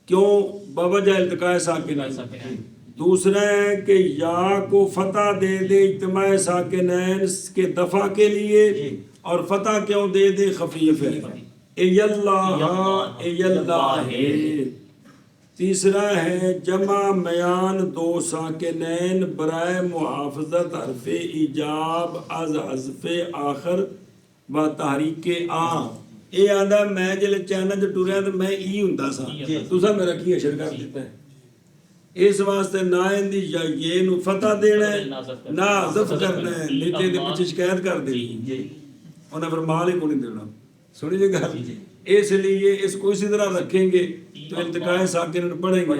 کیوں بوجہ التقاء ساکنین. دوسرا ہے کہ یا کو فتح دے دے اجتماع ساکنین کے دفع کے لیے، اور فتح کیوں دے دے خفیف ہے، اے اللہ اے اللہ. تیسرا ہے جمع میان دو ساکنین برائے محافظت حرف ایجاب از حذف آخر و تحریک آ. اے آندا میں جلے چینل چ ٹریا تے میں ای ہوندا سا، تساں میرا کی اشر کر دیتا ہے. اس واسطے نہ اندی یا یہ نو فتح دینا ہے نہ حذف کرنا ہے، نیچے دے پیچھے شکایت کر دینی، انہیں پھر مال ہی کو نہیں دینا. سنی جی گل؟ اس لیے اس کو اسی طرح رکھیں گے تو التقاء ساکنین پڑھیں گے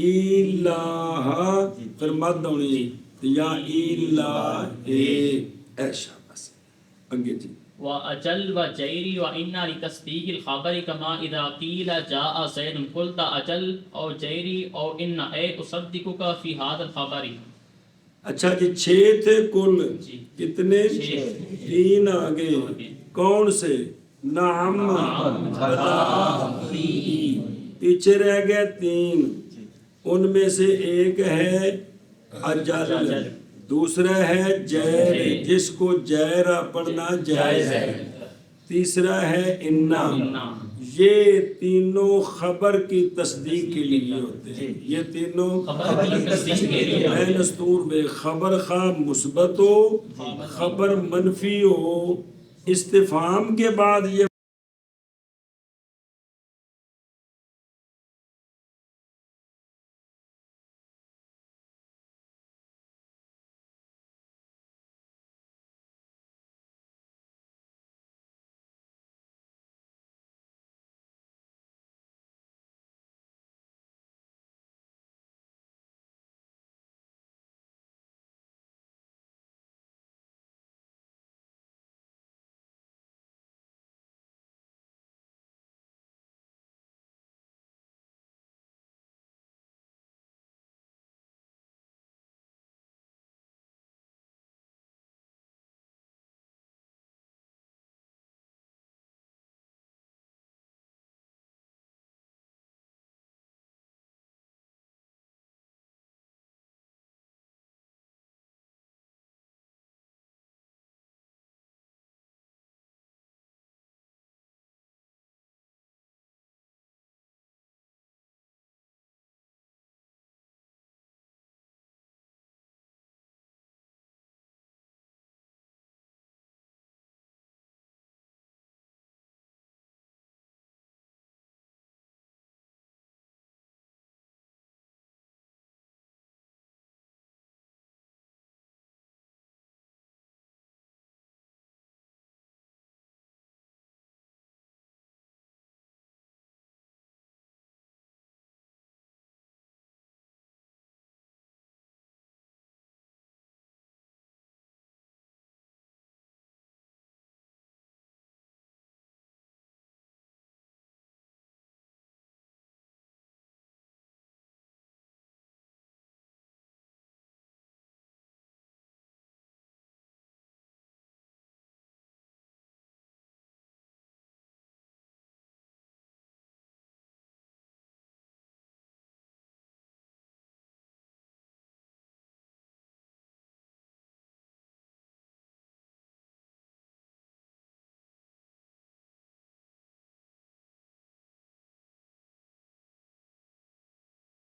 الہ، پھر مد ہونی یا الہ ایشا. بس اگے جی. وأجل وجيري وإن لتصديق الخبر كما إذا قيل جاء زيد قلت أجل أو جيري أو إن أي أصدقك في هذا الخبر. اچھا جی 6 تھے کل، کتنے؟ 3 آگے. کون سے؟ نعم، پیچھے رہ گئے 3. ان میں سے ایک ہے اجل، دوسرا ہے جیر جس کو جیرہ پڑھنا جائز ہے، تیسرا ہے انا. یہ تینوں خبر کی تصدیق کے لیے ہوتے ہیں. یہ تینوں میں نستور میں خبر خواہ مثبت ہو، خبر منفی ہو، استفہام کے بعد یہ